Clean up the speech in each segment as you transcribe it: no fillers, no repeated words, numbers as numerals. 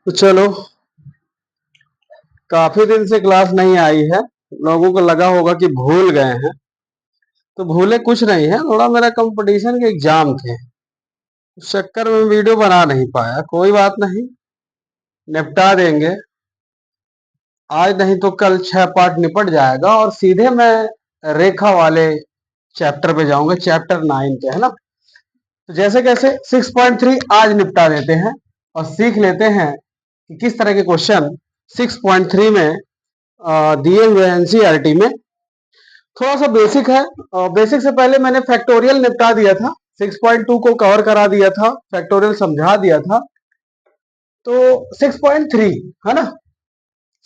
तो चलो, काफी दिन से क्लास नहीं आई है। लोगों को लगा होगा कि भूल गए हैं। तो भूले कुछ नहीं है, थोड़ा मेरा कंपटीशन के एग्जाम थे, उस चक्कर में वीडियो बना नहीं पाया। कोई बात नहीं, निपटा देंगे। आज नहीं तो कल 6 पार्ट निपट जाएगा और सीधे मैं रेखा वाले चैप्टर पे जाऊंगा, चैप्टर 9 पे, है ना। तो जैसे कैसे 6.3 आज निपटा देते हैं और सीख लेते हैं कि किस तरह के क्वेश्चन 6.3 में दिए हुए एनसीईआरटी में। थोड़ा सा बेसिक है। बेसिक से पहले मैंने फैक्टोरियल निपटा दिया था, 6.2 को कवर करा दिया था, फैक्टोरियल समझा दिया था। तो 6.3 है ना,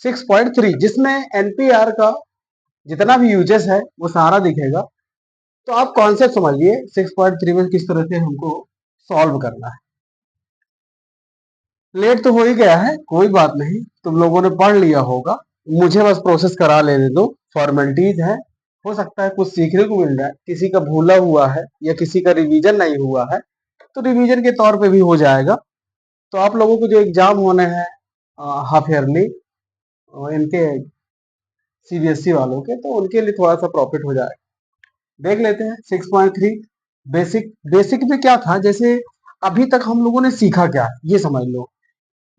6.3 जिसमें एनपीआर का जितना भी यूजेस है वो सारा दिखेगा। तो आप कॉन्सेप्ट समझिए 6.3 में किस तरह से हमको सॉल्व करना है। लेट तो हो ही गया है, कोई बात नहीं, तुम लोगों ने पढ़ लिया होगा। मुझे बस प्रोसेस करा लेने दो, फॉर्मेलिटीज है। हो सकता है कुछ सीखने को मिल जाए, किसी का भूला हुआ है या किसी का रिवीजन नहीं हुआ है तो रिवीजन के तौर पे भी हो जाएगा। तो आप लोगों को जो एग्जाम होने हैं हाफ ईयरली, इनके सीबीएसई वालों के, तो उनके लिए थोड़ा सा प्रॉफिट हो जाएगा। देख लेते हैं 6.3 बेसिक। बेसिक में क्या था, जैसे अभी तक हम लोगों ने सीखा क्या, ये समझ लो।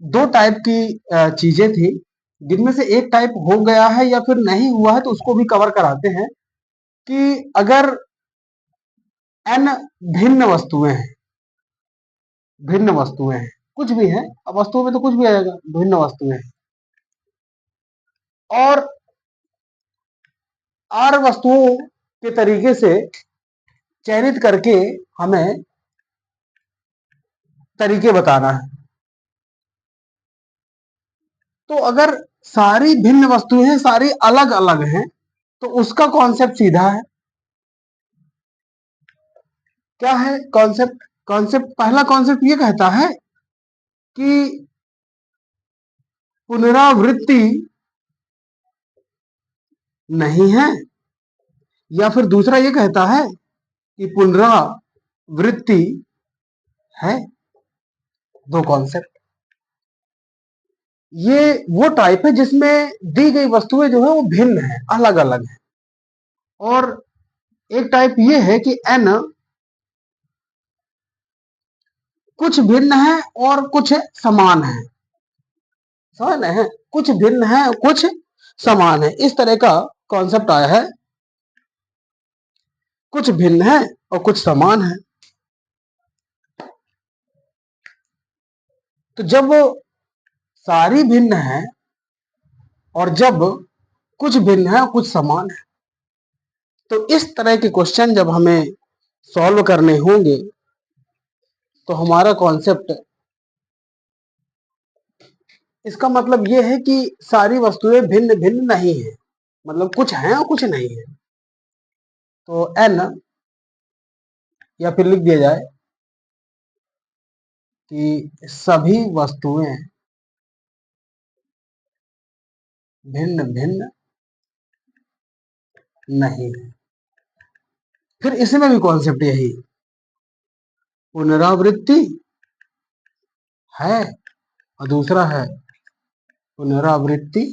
दो टाइप की चीजें थी, जिनमें से एक टाइप हो गया है या फिर नहीं हुआ है तो उसको भी कवर कराते हैं कि अगर n भिन्न वस्तुएं हैं, भिन्न वस्तुएं हैं, कुछ भी है, अब वस्तुओं में तो कुछ भी आएगा, भिन्न वस्तुएं हैं, और r वस्तुओं के तरीके से चयनित करके हमें तरीके बताना है। तो अगर सारी भिन्न वस्तुएं हैं, सारी अलग अलग हैं, तो उसका कॉन्सेप्ट सीधा है। क्या है कॉन्सेप्ट? कॉन्सेप्ट, पहला कॉन्सेप्ट ये कहता है कि पुनरावृत्ति नहीं है, या फिर दूसरा ये कहता है कि पुनरावृत्ति है। दो कॉन्सेप्ट। ये वो टाइप है जिसमें दी गई वस्तुएं जो है वो भिन्न है, अलग अलग है। और एक टाइप ये है कि n कुछ भिन्न है और कुछ समान है। समझ रहे हैं, कुछ भिन्न है कुछ समान है, इस तरह का कॉन्सेप्ट आया है। कुछ भिन्न है और कुछ समान है। तो जब सारी भिन्न है और जब कुछ भिन्न है और कुछ समान है, तो इस तरह के क्वेश्चन जब हमें सॉल्व करने होंगे तो हमारा कॉन्सेप्ट, इसका मतलब यह है कि सारी वस्तुएं भिन्न भिन्न नहीं है, मतलब कुछ हैं और कुछ नहीं है। तो n, या फिर लिख दिया जाए कि सभी वस्तुएं भिन्न भिन्न नहीं है। फिर इसमें भी कॉन्सेप्ट यही, पुनरावृत्ति है और दूसरा है पुनरावृत्ति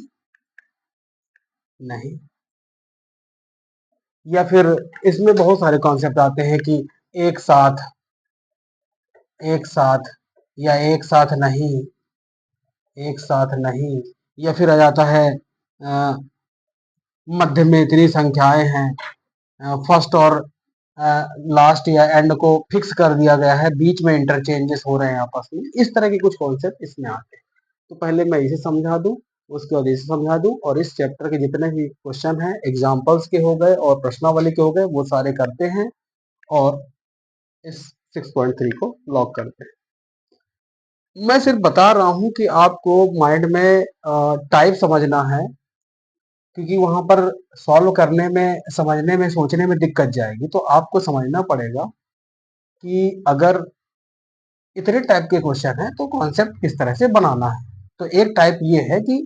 नहीं। या फिर इसमें बहुत सारे कॉन्सेप्ट आते हैं कि एक साथ, एक साथ, या एक साथ नहीं, एक साथ नहीं, या फिर आ जाता है मध्य में इतनी संख्याएं हैं, फर्स्ट और लास्ट या एंड को फिक्स कर दिया गया है, बीच में इंटरचेंजेस हो रहे हैं आपस में। इस तरह के कुछ कॉन्सेप्ट इसमें आते हैं। तो पहले मैं इसे समझा दूं, उसके बाद इसे समझा दूं, और इस चैप्टर के जितने भी क्वेश्चन हैं एग्जाम्पल्स के हो गए और प्रश्नावली के हो गए वो सारे करते हैं और इस 6.3 को लॉक करते हैं। मैं सिर्फ बता रहा हूं कि आपको माइंड में टाइप समझना है, क्योंकि वहां पर सॉल्व करने में, समझने में, सोचने में दिक्कत जाएगी। तो आपको समझना पड़ेगा कि अगर इतने टाइप के क्वेश्चन है तो कॉन्सेप्ट किस तरह से बनाना है। तो एक टाइप ये है कि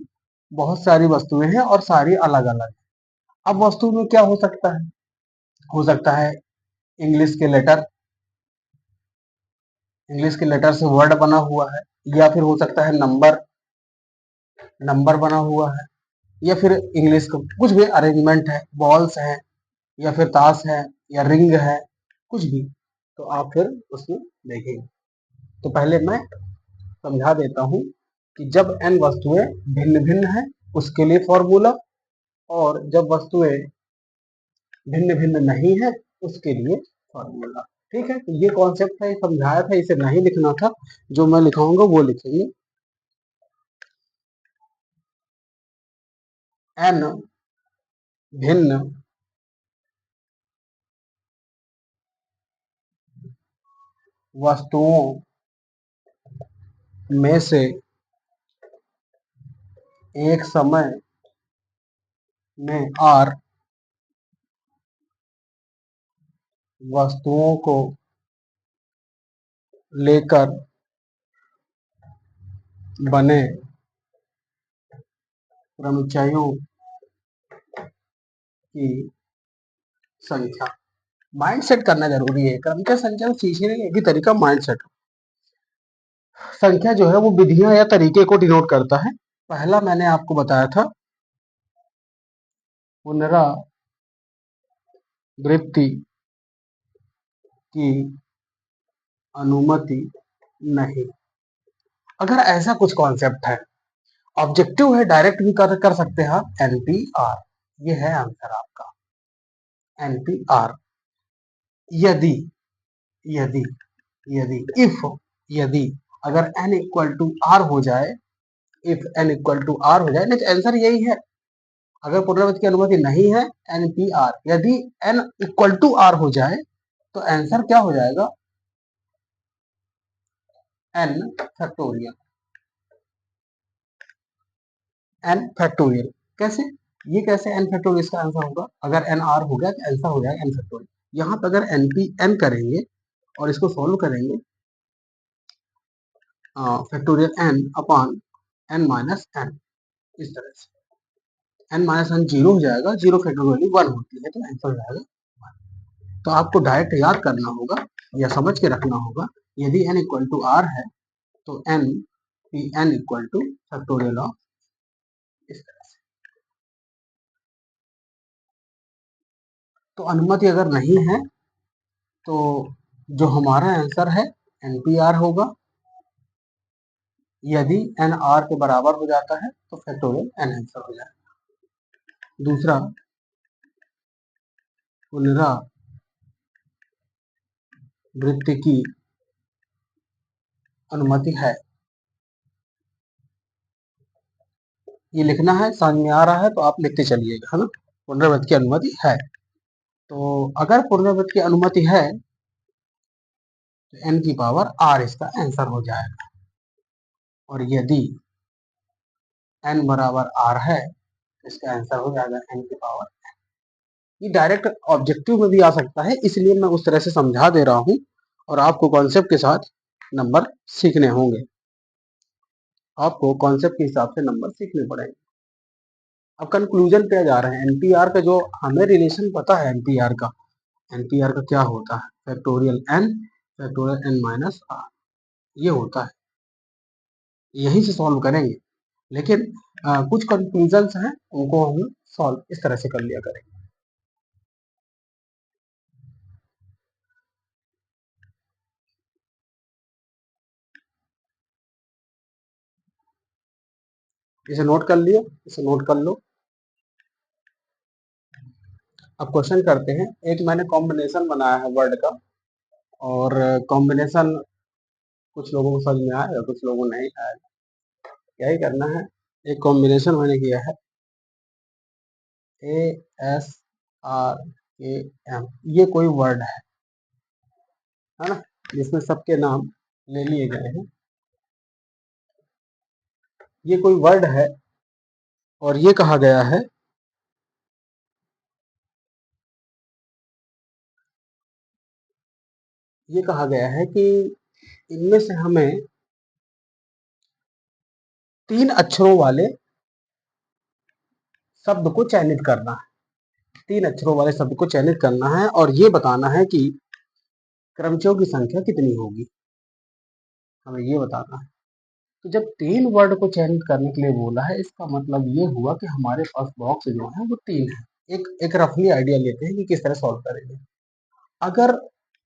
बहुत सारी वस्तुएं हैं और सारी अलग अलग। अब वस्तु में क्या हो सकता है? हो सकता है इंग्लिश के लेटर, इंग्लिश के लेटर से वर्ड बना हुआ है, या फिर हो सकता है नंबर, नंबर बना हुआ है, या फिर इंग्लिश का कुछ भी अरेंजमेंट है, बॉल्स है, या फिर ताश है, या रिंग है, कुछ भी, तो आप फिर उसमें देखेंगे। तो पहले मैं समझा देता हूँ कि जब n वस्तुएं भिन्न भिन्न है उसके लिए फॉर्मूला, और जब वस्तुएं भिन्न भिन्न नहीं है उसके लिए फॉर्मूला। ठीक है, तो ये कॉन्सेप्ट है, समझाया था, इसे नहीं लिखना था, जो मैं लिखाऊंगा वो लिखेंगे। n भिन्न वस्तुओं में से एक समय में r वस्तुओं को लेकर बने क्रमचयों की संख्या। माइंड सेट करना जरूरी है, क्रमचय संख्या सीखने का एक ही तरीका माइंड सेट। संख्या जो है वो विधियां या तरीके को डिनोट करता है। पहला मैंने आपको बताया था पुनरावृत्ति की अनुमति नहीं। अगर ऐसा कुछ कॉन्सेप्ट है, ऑब्जेक्टिव है, डायरेक्ट भी कर सकते हैं आप, NPR, ये है आंसर आपका NPR। यदि यदि यदि इफ यदि अगर n इक्वल टू आर हो जाए, if n equal to r हो जाए, नहीं तो आंसर यही है। अगर पुनरावृत्ति की अनुमति नहीं है, NPR, यदि n इक्वल टू आर हो जाए तो आंसर क्या हो जाएगा, n फैक्टोरियल। n फैक्टोरियल कैसे, ये कैसे n फैक्टोरियल इसका आंसर होगा, अगर n r हो गया तो आंसर हो जाएगा n फैक्टोरियल। यहाँ पर अगर n करेंगे और इसको सॉल्व करेंगे, factorial n upon n minus n, इस तरह से n माइनस n जीरो हो जाएगा, जीरो फैक्टोरियल 1 होती है, तो आंसर हो जाएगा 1। तो आपको डायरेक्ट याद करना होगा या समझ के रखना होगा, यदि n इक्वल टू r है तो n equal two factorial of, इस तरह से। तो अनुमति अगर नहीं है तो जो हमारा आंसर है NPR होगा। यदि n r के बराबर हो जाता है तो फैक्टोरियल n आंसर हो जाएगा। दूसरा, पुनरावृत्ति की अनुमति है, ये लिखना है, समझ में आ रहा है तो आप लिखते चलिएगा, है ना। पुनरावृत्ति की अनुमति है, तो अगर पुनरावृत्ति की अनुमति है तो n की पावर r इसका आंसर हो जाएगा। और यदि n बराबर r है तो इसका आंसर हो जाएगा n की पावर। ये डायरेक्ट ऑब्जेक्टिव में भी आ सकता है, इसलिए मैं उस तरह से समझा दे रहा हूं, और आपको कॉन्सेप्ट के साथ नंबर सीखने होंगे, आपको कॉन्सेप्ट के हिसाब से नंबर सीखने पड़ेंगे। अब कंक्लूजन पे जा रहे हैं। NPR का जो हमें रिलेशन पता है, NPR का क्या होता है, फैक्टोरियल n माइनस r, ये होता है, यहीं से सॉल्व करेंगे। लेकिन कुछ कंक्लूजन्स हैं, उनको हम सॉल्व इस तरह से कर लिया करेंगे। इसे नोट कर लियो, इसे नोट कर लो। अब क्वेश्चन करते हैं। एक मैंने कॉम्बिनेशन बनाया है वर्ड का, और कॉम्बिनेशन कुछ लोगों को समझ में आएगा, कुछ लोगों को नहीं आएगा। यही करना है। एक कॉम्बिनेशन मैंने किया है ASRKM, ये कोई वर्ड है ना, जिसमें सबके नाम ले लिए गए हैं। ये कोई वर्ड है और ये कहा गया है कि इनमें से हमें 3 अक्षरों वाले शब्द को चयनित करना है। 3 अक्षरों वाले शब्द को चयनित करना है और ये बताना है कि क्रमचयों की संख्या कितनी होगी, हमें ये बताना है। तो जब 3 वर्ड को चयनित करने के लिए बोला है, इसका मतलब ये हुआ कि हमारे पास बॉक्स जो है वो 3 है। एक रफली आइडिया लेते हैं कि किस तरह सॉल्व करेंगे। अगर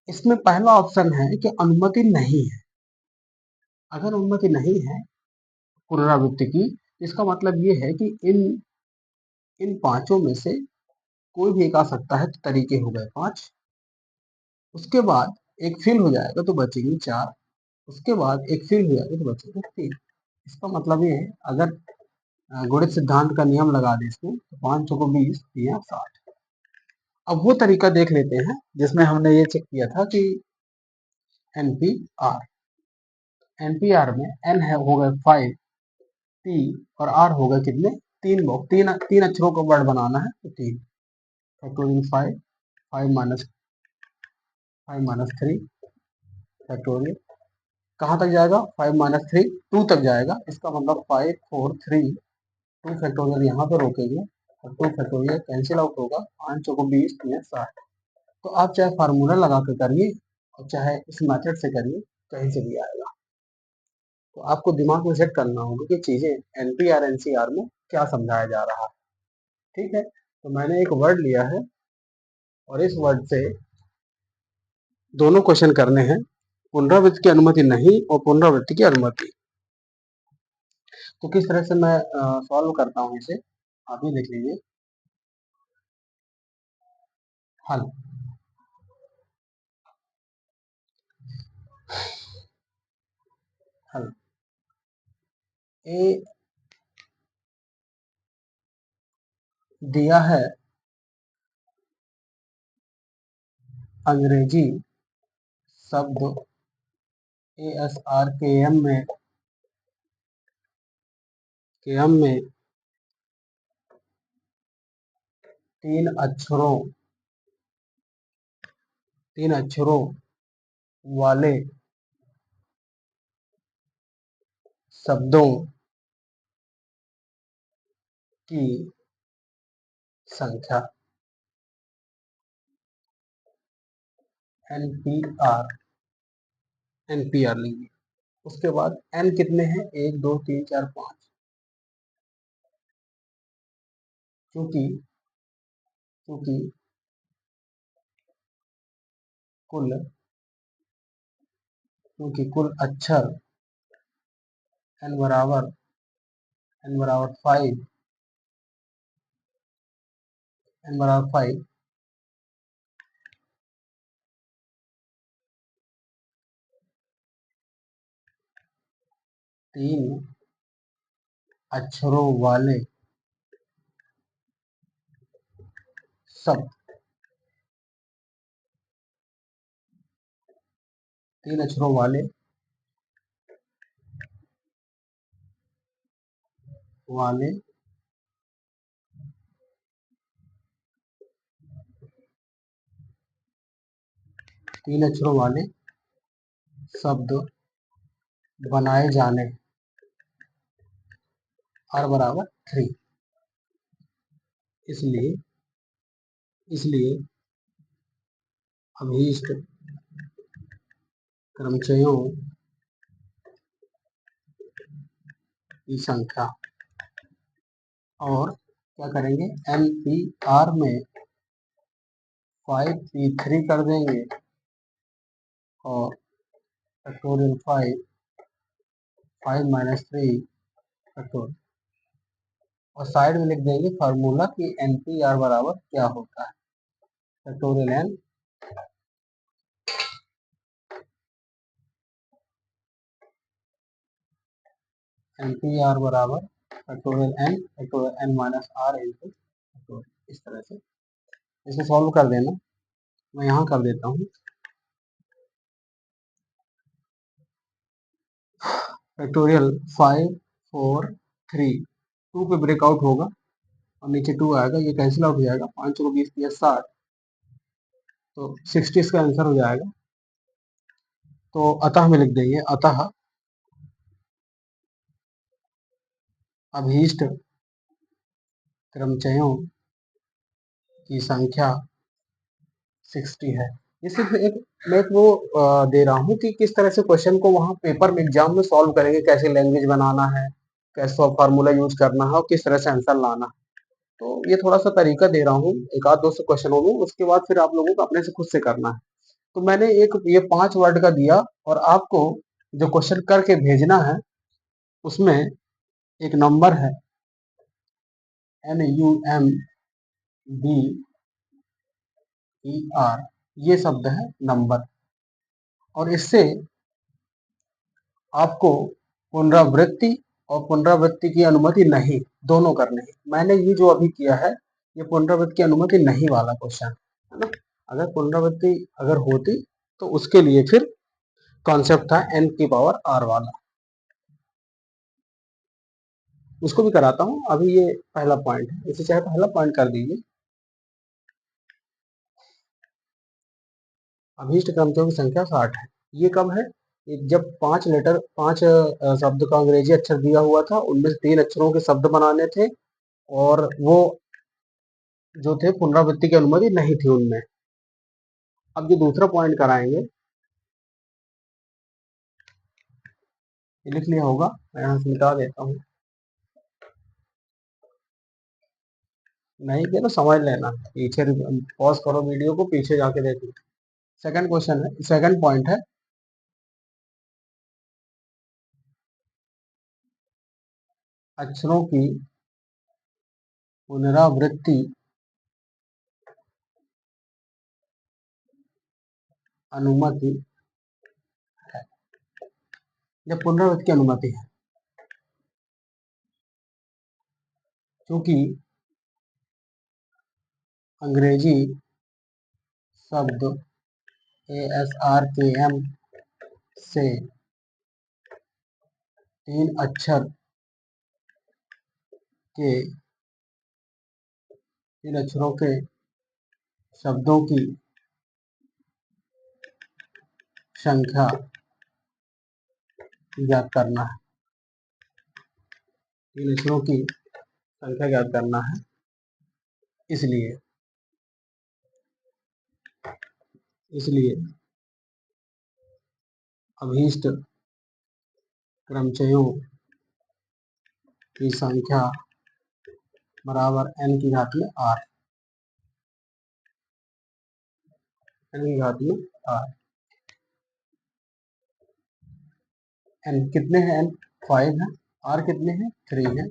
इसमें पहला ऑप्शन है कि अनुमति नहीं है, अगर अनुमति नहीं है पुनरावृत्ति की, इसका मतलब ये है कि इन पांचों में से कोई भी एक आ सकता है, तो तरीके हो गए 5। उसके बाद एक फेल हो जाएगा तो बचेंगे 4। उसके बाद एक फेल हो जाएगा तो बचेंगे 3। इसका मतलब ये है, अगर गुणित सिद्धांत का नियम लगा दें इसमें, तो 5 चौको 20 या 60। अब वो तरीका देख लेते हैं जिसमें हमने ये चेक किया था कि NPR में N है हो गए 5, P और R हो गए कितने, 3 बॉक्स, तीन अक्षरों का वर्ड बनाना है तो 3 फैक्टोरियल 5, 5 3 फैक्टोरियल कहाँ तक जाएगा, 5 - 3 2 तक जाएगा। इसका मतलब 5 4 3 2 फैक्टोरियल यहाँ पर रोकेंगे और 2 फैक्टोरियल कैंसिल आउट होगा, 5 चौको 20 या 60। तो आप चाहे फार्मूला लगा कर करिए और चाहे इस मेथड से करिए, कहीं से भी आएगा। तो आपको दिमाग में सेट करना होगा कि चीजें NPR NCR में क्या समझाया जा रहा है। ठीक है, तो मैंने एक वर्ड लिया है और इस वर्ड से दोनों क्वेश्चन करने हैं, पुनरावृत्ति की अनुमति नहीं और पुनरावृत्ति की अनुमति। तो किस तरह से मैं सॉल्व करता हूँ इसे, आप ही देख लीजिए। हल हल ए दिया है अंग्रेजी शब्द ASRKM में तीन अक्षरों वाले शब्दों की संख्या NPR लीजिए। उसके बाद N कितने हैं, 1 2 3 4 5। क्योंकि कुल अक्षर n बराबर 5 तीन अक्षरों वाले शब्द, तीन अक्षरों वाले तीन अक्षरों वाले शब्द बनाए जाने, R बराबर 3। इसलिए अभीष्ट क्रमचयों की संख्या, और क्या करेंगे, NPR में 5P3 कर देंगे और फैक्टोरियल 5 - 3 फैक्टोरियल, और साइड में लिख देंगे फार्मूला कि NPR बराबर क्या होता है, फैक्टोरियल NPR बराबर factorial N - R into factorial. इस तरह से इसे सॉल्व कर देना। मैं यहाँ कर देता हूँ, फैक्टोरियल 5 4 3 2 पे ब्रेकआउट होगा और नीचे 2 आएगा, ये कैंसिल आउट हो जाएगा, 5 को 20 या 60, तो 60 इसका आंसर हो जाएगा। तो अतः में लिख देंगे, अतः अभीष्ट क्रमचयों की संख्या 60 है। इसी पे एक मैं एक वो दे रहा हूँ कि किस तरह से क्वेश्चन को वहाँ पेपर में एग्जाम में सॉल्व करेंगे, कैसे लैंग्वेज बनाना है, कैसे फार्मूला यूज करना है और किस तरह से आंसर लाना है। तो ये थोड़ा सा तरीका दे रहा हूँ एक आध दो से क्वेश्चनों में, उसके बाद फिर आप लोगों को अपने से खुद से करना है। तो मैंने एक ये 5 वर्ड का दिया और आपको जो क्वेश्चन करके भेजना है उसमें एक नंबर है NUMBER, ये शब्द है नंबर, और इससे आपको पुनरावृत्ति और पुनरावृत्ति की अनुमति नहीं दोनों करने हैं। मैंने ये जो अभी किया है ये पुनरावृत्ति की अनुमति नहीं वाला क्वेश्चन है ना। अगर पुनरावृत्ति अगर होती तो उसके लिए फिर कॉन्सेप्ट था n की पावर r वाला, उसको भी कराता हूँ। अभी ये पहला पॉइंट है, इसे चाहे पहला पॉइंट कर दीजिए। अभीष्ट क्रमचयों की संख्या 60 है। ये कब है? जब 5 शब्द का अंग्रेजी अक्षर दिया हुआ था, उनमें से 3 अक्षरों के शब्द बनाने थे और वो जो थे पुनरावृत्ति की अनुमति नहीं थी उनमें। अब जो दूसरा पॉइंट कराएंगे, ये लिख लिया होगा, मैं यहाँ से मिटा देता हूँ। नहीं किया तो समझ लेना, पीछे पॉज करो वीडियो को, पीछे जाके देख लो। सेकंड क्वेश्चन है, सेकंड पॉइंट है अक्षरों की पुनरावृत्ति अनुमति है। जब पुनरावृत्ति की अनुमति है, क्योंकि अंग्रेजी शब्द ASRKM से 3 अक्षर के 3 अक्षरों के शब्दों की संख्या ज्ञात करना है। 3 अक्षरों की संख्या ज्ञात करना है, इसलिए अभीष्ट क्रमचयों की संख्या बराबर n की घात में r, n की घात में r। n कितने हैं? n 5 है। r कितने हैं? 3 है।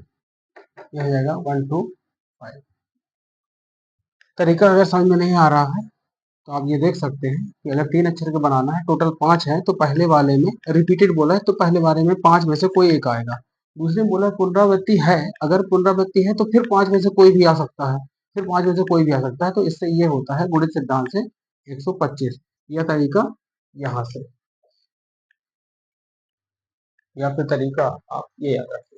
यह हो जाएगा 1 2 5। तरीका अगर समझ में नहीं आ रहा है तो आप ये देख सकते हैं कि अगर 3 अक्षर का बनाना है, टोटल 5 है, तो पहले वाले में रिपीटेड बोला है तो पहले वाले में 5 में से कोई एक आएगा। दूसरे में बोला पुनरावृत्ति है, अगर पुनरावृत्ति है तो फिर 5 में से कोई भी आ सकता है, फिर 5 में से कोई भी आ सकता है। तो इससे ये होता है गुणित सिद्धांत से 125। यह तरीका यहाँ से, या फिर तरीका आप ये याद रखें।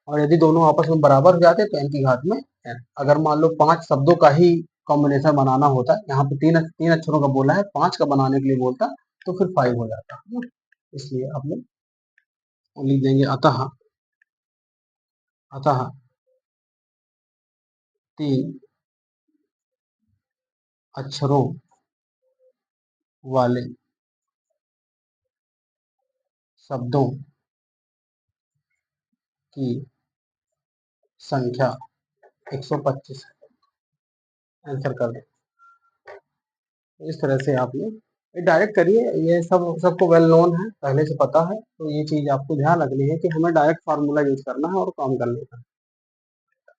और यदि दोनों आपस में बराबर हो जाते तो n की घात में n। अगर मान लो 5 शब्दों का ही कॉम्बिनेशन बनाना होता, यहाँ पे तीन अक्षरों का बोला है, 5 का बनाने के लिए बोलता तो फिर 5 हो जाता है। इसलिए आप लोग लिख देंगे अतः 3 अक्षरों वाले शब्दों की संख्या 125 है। आंसर कर दें। इस तरह से आप लोग डायरेक्ट करिए, ये सब सबको वेल नोन है, पहले से पता है। तो ये चीज आपको ध्यान रखनी है कि हमें डायरेक्ट फार्मूला यूज करना है और काम कर लेना है।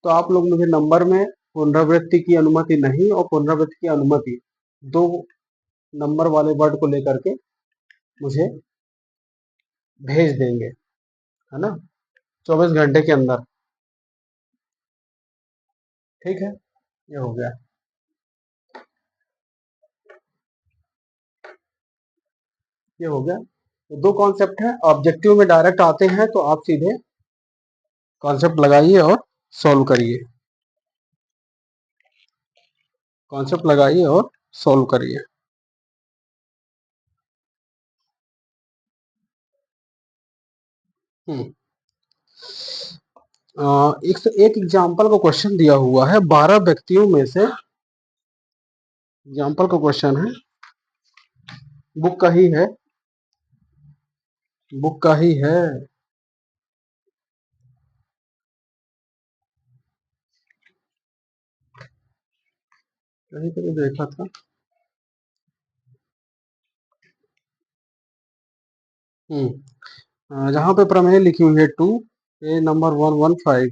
तो आप लोग मुझे नंबर में पुनरावृत्ति की अनुमति नहीं और पुनरावृत्ति की अनुमति, दो नंबर वाले वर्ड को लेकर के मुझे भेज देंगे, है ना, 24 घंटे के अंदर। ठीक है, ये हो गया, ये हो गया। तो दो कॉन्सेप्ट है, ऑब्जेक्टिव में डायरेक्ट आते हैं तो आप सीधे कॉन्सेप्ट लगाइए और सॉल्व करिए, कॉन्सेप्ट लगाइए और सॉल्व करिए। एक एग्जाम्पल का क्वेश्चन दिया हुआ है, 12 व्यक्तियों में से एग्जाम्पल का क्वेश्चन है, बुक का ही है, बुक का ही है। कहीं कहीं देखा था। जहाँ पे प्रमेय लिखी हुई है 2 ए नंबर 115,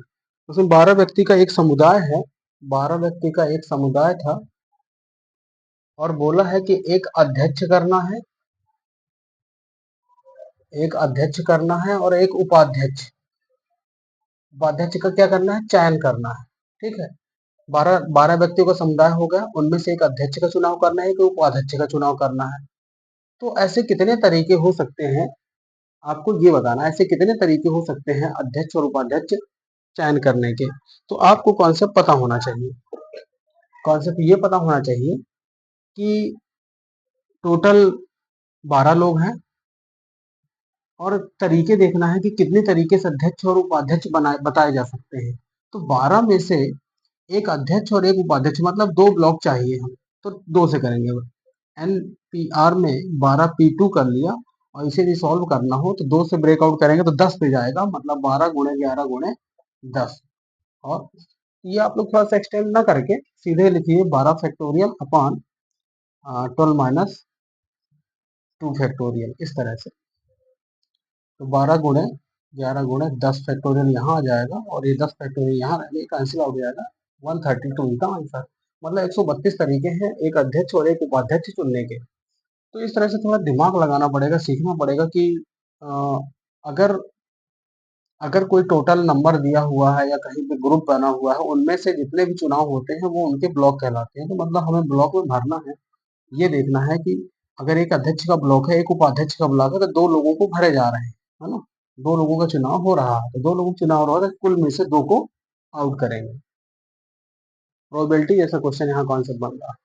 उसमें 12 व्यक्ति का एक समुदाय है, 12 व्यक्ति का एक समुदाय था, और बोला है कि एक अध्यक्ष करना है, एक अध्यक्ष करना है और एक उपाध्यक्ष। उपाध्यक्ष का क्या करना है, चयन करना है। ठीक है, 12 व्यक्तियों का समुदाय हो गया, उनमें से एक अध्यक्ष का चुनाव करना है, एक उपाध्यक्ष का चुनाव करना है। तो ऐसे कितने तरीके हो सकते हैं, आपको ये बताना है, ऐसे कितने तरीके हो सकते हैं अध्यक्ष और उपाध्यक्ष चयन करने के। तो आपको कॉन्सेप्ट पता होना चाहिए, कॉन्सेप्ट ये पता होना चाहिए कि टोटल 12 लोग हैं, और तरीके देखना है कि कितने तरीके से अध्यक्ष और उपाध्यक्ष बनाए बताए जा सकते हैं। तो 12 में से एक अध्यक्ष और एक उपाध्यक्ष, मतलब 2 ब्लॉक चाहिए हम, तो 2 से करेंगे। एनपीआर में 12 P2 कर लिया, और इसे भी सॉल्व करना हो तो 2 से ब्रेकआउट करेंगे तो 10 पे जाएगा, मतलब 12 गुणे 11 गुणे 10। और ये आप लोग थोड़ा सा एक्सटेंड ना करके सीधे लिखिए 12 फैक्टोरियल अपॉन 12 माइनस 2 फैक्टोरियल, इस तरह से। तो 12 गुणे 11 गुणे 10 फैक्टोरियल यहाँ आ जाएगा, और ये 10 फैक्टोरियल यहाँ रहेगा, कैंसिल आउट हो जाएगा, 132 इनका आंसर। मतलब 132 तरीके हैं एक अध्यक्ष और एक उपाध्यक्ष चुनने के। तो इस तरह से थोड़ा दिमाग लगाना पड़ेगा, सीखना पड़ेगा कि अ, अगर अगर कोई टोटल नंबर दिया हुआ है या कहीं पे ग्रुप बना हुआ है, उनमें से जितने भी चुनाव होते हैं वो उनके ब्लॉक कहलाते हैं। तो मतलब हमें ब्लॉक में भरना है, ये देखना है कि अगर एक अध्यक्ष का ब्लॉक है, एक उपाध्यक्ष का ब्लॉक है, तो 2 लोगों को भरे जा रहे हैं, है ना? 2 लोगों का चुनाव हो रहा है, तो 2 लोगों का चुनाव हो रहा है, तो कुल में से 2 को आउट करेंगे। प्रोबेबिलिटी जैसा क्वेश्चन यहाँ कॉन्सेप्ट बन रहा है।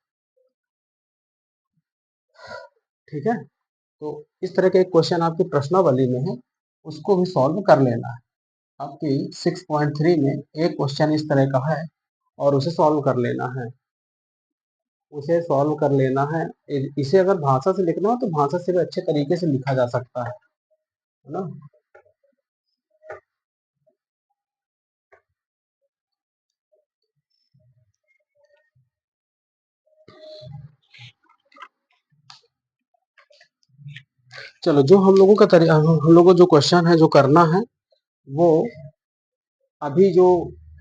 ठीक है, तो इस तरह के एक क्वेश्चन आपकी प्रश्नावली में है, उसको भी सॉल्व कर लेना है। आपकी 6.3 में एक क्वेश्चन इस तरह का है, और उसे सॉल्व कर लेना है, उसे सॉल्व कर लेना है। इसे अगर भाषा से लिखना हो तो भाषा से भी अच्छे तरीके से लिखा जा सकता है ना? चलो, जो हम लोगों का हम लोगों को जो क्वेश्चन है जो करना है, वो अभी जो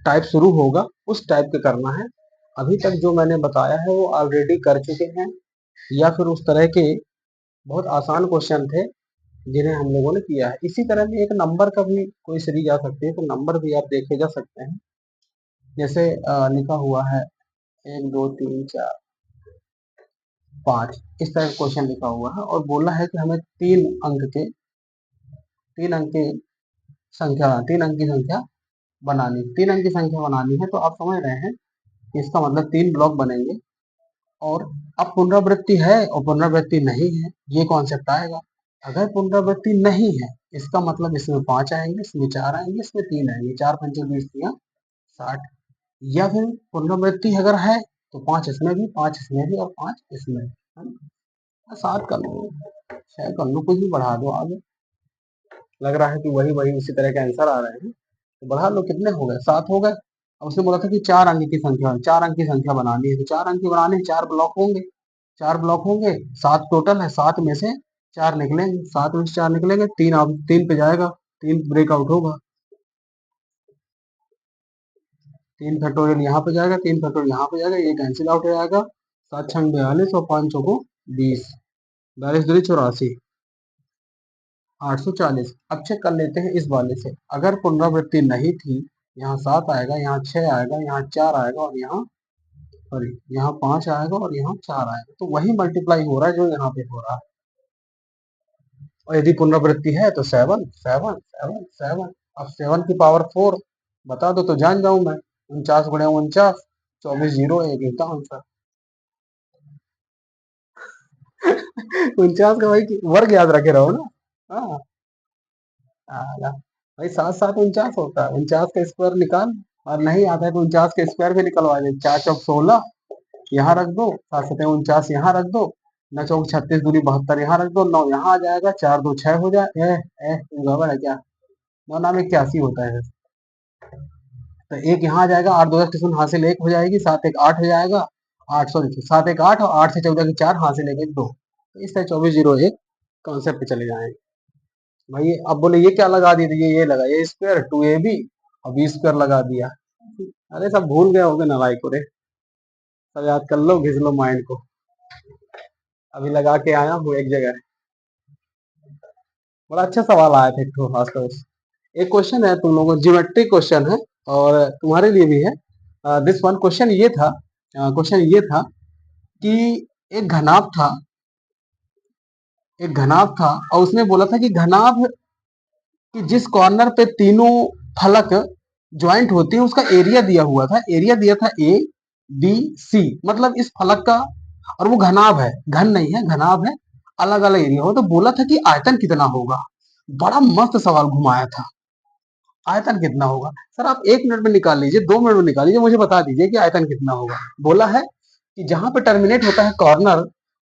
टाइप शुरू होगा उस टाइप के करना है। अभी तक जो मैंने बताया है वो ऑलरेडी कर चुके हैं, या फिर उस तरह के बहुत आसान क्वेश्चन थे जिन्हें हम लोगों ने किया है। इसी तरह में एक नंबर का भी कोई सीरीज आ सकती है, तो नंबर भी आप देखे जा सकते हैं। जैसे लिखा हुआ है 1 2 3 4 5, इस तरह का क्वेश्चन लिखा हुआ है, और बोला है कि हमें 3 अंक की संख्या, 3 अंक की संख्या बनानी, 3 अंक की संख्या बनानी है। तो आप समझ रहे हैं कि इसका मतलब 3 ब्लॉक बनेंगे, और अब पुनरावृत्ति है और पुनरावृत्ति नहीं है, ये कॉन्सेप्ट आएगा। अगर पुनरावृत्ति नहीं है, इसका मतलब इसमें 5 आएंगे, इसमें 4 आएंगे, इसमें 3 आएंगे, 4 पंचे 20 दिया 60। या फिर पुनरावृत्ति अगर है तो 5 इसमें भी, 5 इसमें भी, और 5 इसमें, है ना? 7 कर लो, 6 कर लो, कुछ भी बढ़ा दो आगे। लग रहा है कि वही वही उसी तरह के आंसर आ रहे हैं, तो बढ़ा लो। कितने हो गए, 7 हो गए। अब उसने बोला था कि 4 अंक की संख्या, 4 अंक की संख्या बनानी है, तो 4 अंक की बनानी है, 4 ब्लॉक होंगे, 4 ब्लॉक होंगे, 7 टोटल है, 7 में से 4 निकलेंगे, 7 में से 4 निकलेंगे, 3 अब 3 पे जाएगा, 3 ब्रेकआउट होगा, 3 फैक्टोरियल यहाँ पे जाएगा, 3 फैक्टोरियल यहाँ पे जाएगा, ये कैंसिल आउट हो जाएगा। 7 छंग 42 और 5 चौको 20, 42 दूनी 84, 840। अब चेक कर लेते हैं इस वाले से, अगर पुनरावृत्ति नहीं थी, यहाँ 7 आएगा, यहाँ 6 आएगा, यहाँ 4 आएगा, और यहाँ सॉरी यहाँ 5 आएगा, और यहाँ 4 आएगा, तो वही मल्टीप्लाई हो रहा है जो यहाँ पे हो रहा है। और यदि पुनरावृत्ति है तो 7 7 7 7, अब 7 की पावर 4 बता दो तो जान जाऊं मैं, 49 गुणे 49, 24 जीरो 1 का आंसर। 49 का भाई वर्ग याद रखे रहो ना। हाँ, भाई 7 7 49 होता है, 49 का स्क्वायर निकाल, और नहीं आता है तो 49 का स्क्वायर भी निकलवा दे, 4 चौक 16, यहाँ रख दो, 7 7 49 यहाँ रख दो, 9 चौक 36 दूनी 72 यहाँ रख दो, 9 यहाँ आ जाएगा, 4 2 6 हो जाए। गड़बड़ है क्या? 9 नाम 81 होता है। तो एक यहाँ आ जाएगा, 8 2 10 हासिल 1 हो जाएगी, 7 1 8 हो जाएगा, 8 सॉरी 7 1 8 और 8 से 14 की 4 हासिल 1 1 2। तो इस तरह 2401 कॉन्सेप्ट पे चले जाएंगे भाई। अब बोले ये क्या लगा दिए? ये लगा, ये स्क्वायर 2ab और बी स्क्वायर लगा दिया। अरे सब भूल गए होगे नालायक को रे, सब याद कर लो, घिस लो माइंड को। अभी लगा के आया हूँ एक जगह। बड़ा अच्छा सवाल आया था एक ठो खासकर। एक क्वेश्चन है तुम लोगों को, ज्योमेट्रिक क्वेश्चन है और तुम्हारे लिए भी है। दिस वन क्वेश्चन ये था, कि एक घनाभ था, और उसने बोला था कि घनाभ कि जिस कॉर्नर पे तीनों फलक ज्वाइंट होते हैं उसका एरिया दिया हुआ था। एरिया दिया था ए बी सी, मतलब इस फलक का, और वो घनाभ है, घन नहीं है, घनाभ है, अलग अलग एरिया हो। तो बोला था कि आयतन कितना होगा। बड़ा मस्त सवाल घुमाया था, आयतन कितना होगा। सर आप 1 मिनट में निकाल लीजिए, 2 मिनट में निकाल लीजिए, मुझे बता दीजिए कि आयतन कितना होगा। बोला है कि जहां पे टर्मिनेट होता है कॉर्नर,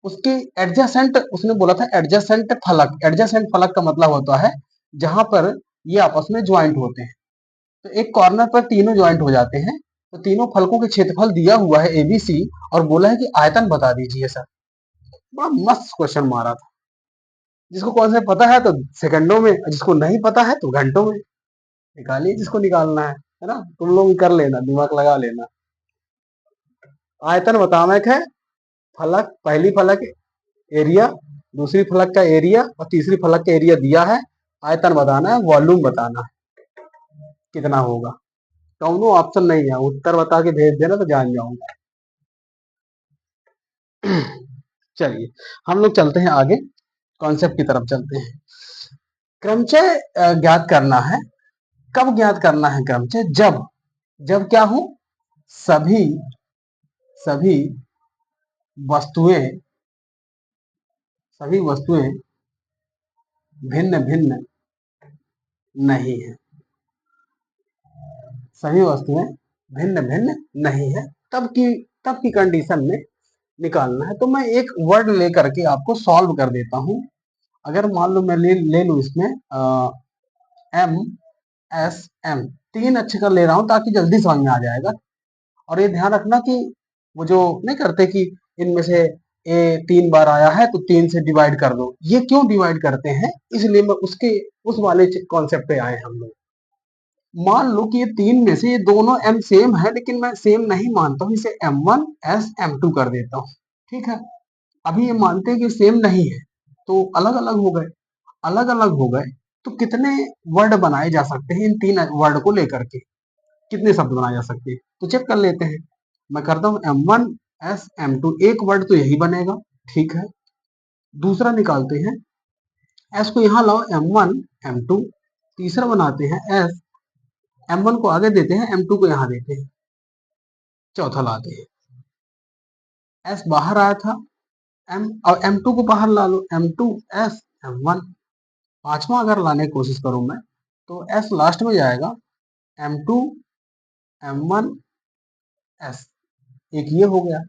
उसके एडजेसेंट, उसने बोला था एडजेसेंट फलक। एडजेसेंट फलक का मतलब होता है जहां पर ये आपस में ज्वाइंट होते हैं। तो एक कॉर्नर पर तीनों ज्वाइंट हो जाते हैं, तो तीनों फलकों के क्षेत्रफल दिया हुआ है एबीसी, और बोला है कि आयतन बता दीजिए। सर बड़ा मस्त क्वेश्चन मारा था। जिसको कौन सा पता है तो सेकंडों में, जिसको नहीं पता है तो घंटों में। निकालिए जिसको निकालना है ना, तुम लोग भी कर लेना, दिमाग लगा लेना। आयतन बताना है, फलक, पहली फलक एरिया, दूसरी फलक का एरिया और तीसरी फलक का एरिया दिया है। आयतन बताना है, वॉल्यूम बताना है कितना होगा। दोनों ऑप्शन नहीं है, उत्तर बता के भेज देना तो जान जाऊंगा। चलिए हम लोग चलते हैं आगे, कॉन्सेप्ट की तरफ चलते हैं। क्रमचय ज्ञात करना है। कब ज्ञात करना है क्रमचय? जब क्या हो, सभी सभी वस्तुएं भिन्न भिन्न नहीं है। सभी वस्तुएं भिन्न भिन्न नहीं है, तब की कंडीशन में निकालना है। तो मैं एक वर्ड लेकर के आपको सॉल्व कर देता हूं। अगर मान लो मैं ले लू इसमें एम एस एम, 3 अक्षर ले रहा हूं ताकि जल्दी समझ में आ जाएगा। और ये ध्यान रखना कि वो जो नहीं करते कि इनमें से ए 3 बार आया है तो 3 से डिवाइड कर दो, ये क्यों डिवाइड करते हैं, इसलिए मैं उसके उस वाले कॉन्सेप्ट पे आए हम लोग। मान लो कि ये 3 में से ये दोनों एम सेम है, लेकिन मैं सेम नहीं मानता हूं, इसे M1 S M2 कर देता हूं। ठीक है, अभी ये मानते हैं कि सेम नहीं है, तो अलग अलग हो गए। अलग अलग हो गए तो कितने वर्ड बनाए जा सकते हैं इन 3 वर्ड को लेकर के, कितने शब्द बनाए जा सकते हैं, तो चेक कर लेते हैं। मैं करता हूं M1 S M2, एक वर्ड तो यही बनेगा। ठीक है, दूसरा निकालते हैं, S को यहां लाओ, M1 M2, तीसरा बनाते हैं S, M1 को आगे देते हैं, M2 को यहां देते हैं, चौथा लाते हैं। S बाहर आया था, M और M2 को बाहर ला लो, M2 S M1। पांचवा अगर लाने की कोशिश करूं मैं, तो S लास्ट में जाएगा, M2 M1 S, एक ये हो गया।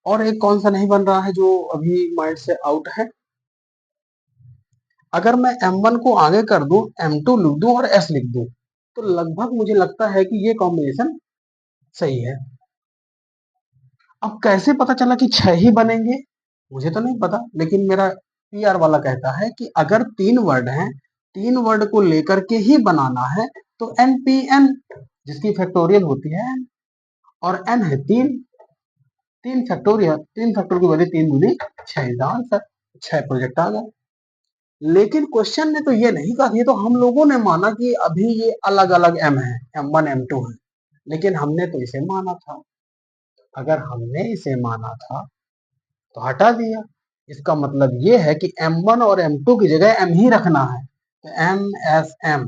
और एक कौन सा नहीं बन रहा है जो अभी माइंड से आउट है? अगर मैं M1 को आगे कर दूं, M2 लिख दूं और S लिख दूं, तो लगभग मुझे लगता है कि ये कॉम्बिनेशन सही है। अब कैसे पता चला कि 6 ही बनेंगे? मुझे तो नहीं पता, लेकिन मेरा पीआर वाला कहता है कि अगर 3 वर्ड हैं, 3 वर्ड को लेकर के ही बनाना है, तो NPN, जिसकी फैक्टोरियल होती है n, और n है 3, 3 फैक्टोरियल, 3 फैक्टर की वजह 3 दूनी 6 इज द आंसर। 6 प्रोजेक्ट आ गए। लेकिन क्वेश्चन ने तो ये नहीं कहा, ये तो हम लोगों ने माना कि अभी ये अलग अलग m है, M1 M2 है, लेकिन हमने तो इसे माना था। अगर हमने इसे माना था तो हटा दिया, इसका मतलब ये है कि M1 और M2 की जगह M ही रखना है। तो MSM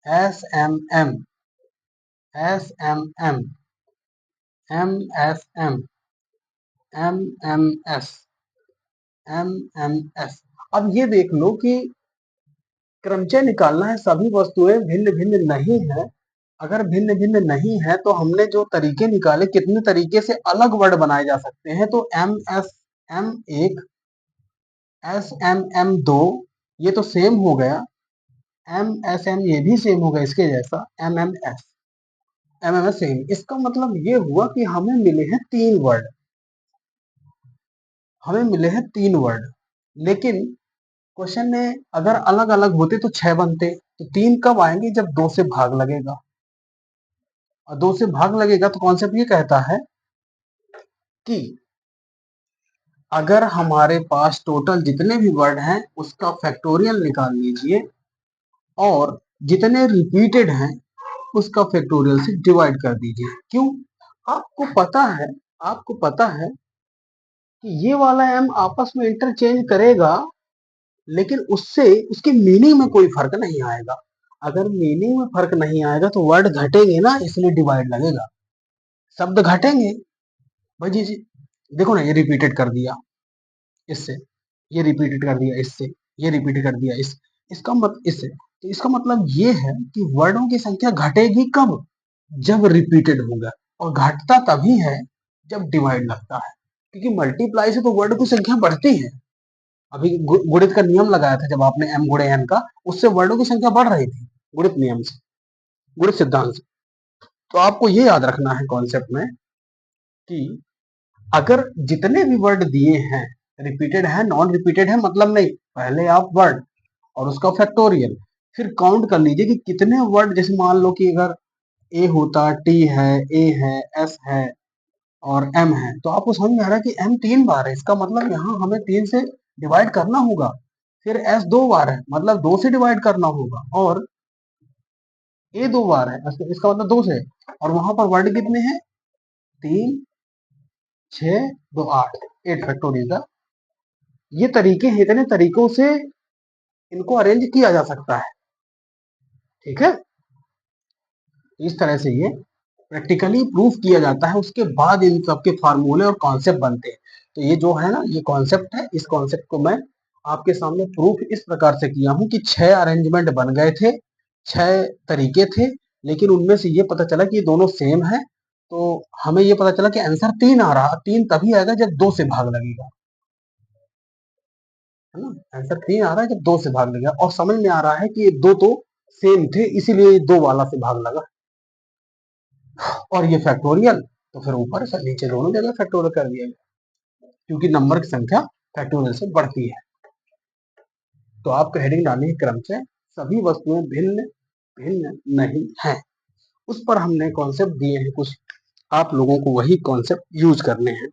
SMM SMM MSM MMS MMS। अब ये देख लो कि क्रमचय निकालना है, सभी वस्तुएं भिन्न भिन्न नहीं है, अगर भिन्न भिन्न नहीं है तो हमने जो तरीके निकाले, कितने तरीके से अलग वर्ड बनाए जा सकते हैं, तो एम एस एम एक, एस एम एम दो, ये तो सेम हो गया। एम एस एम ये भी सेम होगा इसके जैसा। M M S, M M S same. इसका मतलब ये हुआ कि हमें मिले हैं तीन वर्ड, हमें मिले हैं तीन वर्ड। लेकिन क्वेश्चन में अगर अलग अलग होते तो छह बनते, तो तीन कब आएंगे, जब दो से भाग लगेगा। और दो से भाग लगेगा तो कॉन्सेप्ट ये कहता है कि अगर हमारे पास टोटल जितने भी वर्ड हैं उसका फैक्टोरियल निकाल लीजिए, और जितने रिपीटेड हैं उसका फैक्टोरियल से डिवाइड कर दीजिए। क्यों? आपको पता है, आपको पता है कि ये वाला एम आपस में इंटरचेंज करेगा, लेकिन उससे उसकी मीनिंग में कोई फर्क नहीं आएगा। अगर मीनिंग में फर्क नहीं आएगा तो वर्ड घटेंगे ना, इसलिए डिवाइड लगेगा। शब्द घटेंगे भाई जी। देखो ना, ये रिपीटेड कर दिया इससे, ये रिपीटेड कर दिया इससे, ये रिपीट कर दिया इसका मतलब इससे, तो इसका मतलब ये है कि वर्डों की संख्या घटेगी कब, जब रिपीटेड होगा। और घटता तभी है जब डिवाइड लगता है, क्योंकि मल्टीप्लाई से तो वर्ड की संख्या बढ़ती है। अभी गुणित का नियम लगाया था जब आपने एम गुणे एन का, उससे वर्डों की संख्या बढ़ रही थी गुणित नियम से, गुणित सिद्धांत से। तो आपको ये याद रखना है कॉन्सेप्ट में कि अगर जितने भी वर्ड दिए हैं, रिपीटेड है नॉन रिपीटेड है मतलब नहीं, पहले आप वर्ड और उसका फैक्टोरियल, फिर काउंट कर लीजिए कि कितने वर्ड। जैसे मान लो कि अगर ए होता, टी है, ए है, एस है और एम है, तो आपको समझ में आ रहा है कि एम तीन बार है, इसका मतलब यहाँ हमें तीन से डिवाइड करना होगा। फिर एस दो बार है, मतलब दो से डिवाइड करना होगा। और ए दो बार है, इसका मतलब दो से। और वहां पर वर्ड कितने हैं? तीन, छह, दो, आठ, एट फैक्टोरियल का। ये तरीके हैं, इतने तरीकों से इनको अरेंज किया जा सकता है। ठीक है, इस तरह से ये प्रैक्टिकली प्रूफ किया जाता है, उसके बाद इन सबके फार्मूले और कॉन्सेप्ट बनते हैं। तो ये जो है ना, ये कॉन्सेप्ट है, इस कॉन्सेप्ट को मैं आपके सामने प्रूफ इस प्रकार से किया हूं कि छह अरेंजमेंट बन गए थे, छह तरीके थे, लेकिन उनमें से ये पता चला कि ये दोनों सेम है। तो हमें ये पता चला कि आंसर तीन आ रहा, तीन तभी आएगा जब दो से भाग लगेगा, है ना। आंसर तीन आ रहा है जब दो से भाग लगेगा, और समझ में आ रहा है कि ये दो तो सेम थे, इसीलिए ये दो वाला से भाग लगा। और ये फैक्टोरियल, तो फिर ऊपर से नीचे दोनों जगह फैक्टोरियल कर दिया गया, क्योंकि नंबर की संख्या फैक्टोरियल से बढ़ती है। तो आपको हेडिंग डालनी है क्रम से, सभी वस्तुएं भिन्न भिन्न नहीं है। उस पर हमने कॉन्सेप्ट दिए हैं कुछ, आप लोगों को वही कॉन्सेप्ट यूज करने हैं।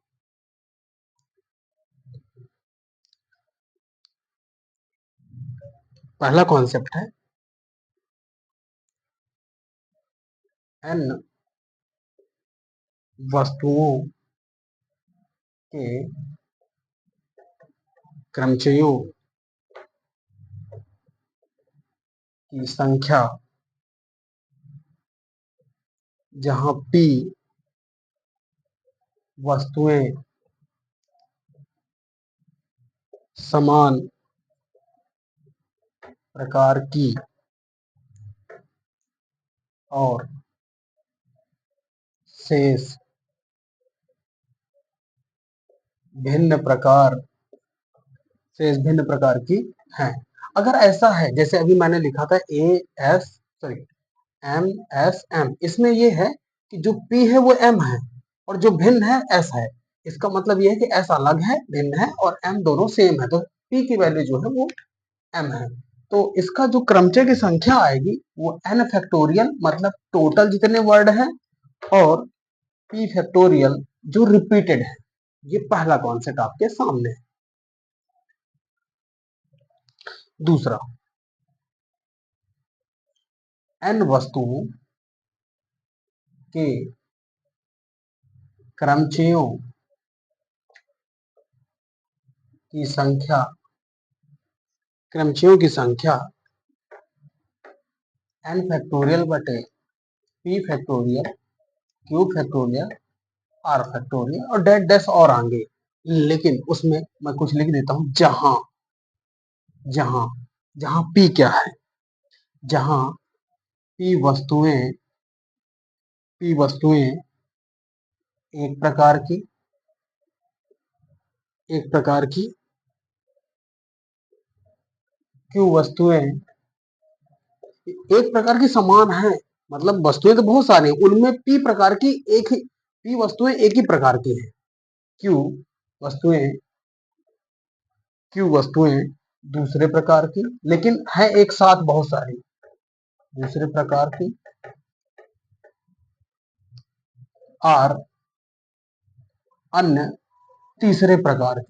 पहला कॉन्सेप्ट है एन वस्तुओं के क्रमचयों की संख्या जहां p वस्तुएं समान प्रकार की और शेष भिन्न प्रकार भिन्न प्रकार की हैं। अगर ऐसा है, जैसे अभी मैंने लिखा था A S sorry M S M, इसमें ये है कि जो पी है वो एम है और जो भिन्न है एस है। इसका मतलब ये है कि एस अलग है, भिन्न है, और एम दोनों सेम है, तो पी की वैल्यू जो है वो एम है। तो इसका जो क्रमचय की संख्या आएगी वो एन फैक्टोरियल, मतलब टोटल जितने वर्ड हैं, और पी फैक्टोरियल जो रिपीटेड है। ये पहला कॉन्सेप्ट आपके सामने है। दूसरा, एन वस्तुओं के क्रमचयों की संख्या, क्रमचयों की संख्या एन फैक्टोरियल बटे p factorial, q factorial, r factorial, और डेट डैश और आगे। लेकिन उसमें मैं कुछ लिख देता हूं, जहां जहां जहां पी क्या है, जहां पी वस्तुएं पी वस्तुएं एक प्रकार की क्यू वस्तुएं एक प्रकार की समान है। मतलब वस्तुएं तो बहुत सारी हैं, उनमें पी प्रकार की पी वस्तुएं एक ही प्रकार की हैं। क्यू वस्तुएं दूसरे प्रकार की, लेकिन है एक साथ बहुत सारी दूसरे प्रकार की। आर अन्य तीसरे प्रकार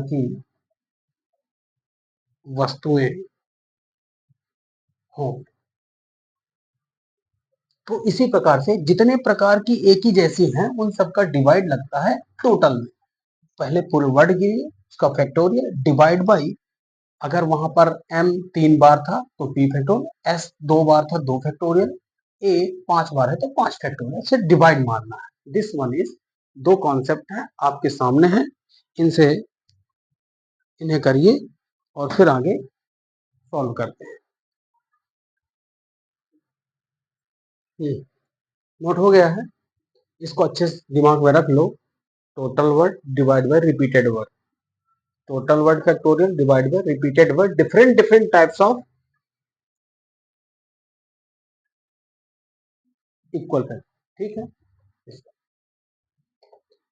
की वस्तुएं हो। तो इसी प्रकार से जितने प्रकार की एक ही जैसी हैं उन सबका डिवाइड लगता है टोटल में। पहले फुल वर्ड गिनिए, उसका फैक्टोरियल डिवाइड बाई, अगर वहां पर m 3 बार था तो p फैक्टोरियल, s 2 बार था 2 फैक्टोरियल, a 5 बार है तो 5 फैक्टोरियल से डिवाइड मारना है। दिस वन इज, दो कॉन्सेप्ट है आपके सामने है, इन्हें करिए और फिर आगे सॉल्व करते हैं। नोट हो गया है? इसको अच्छे से दिमाग में रख लो। Total word divide by repeated word, total word factorial divide by repeated word, different types of equal factor. ठीक है,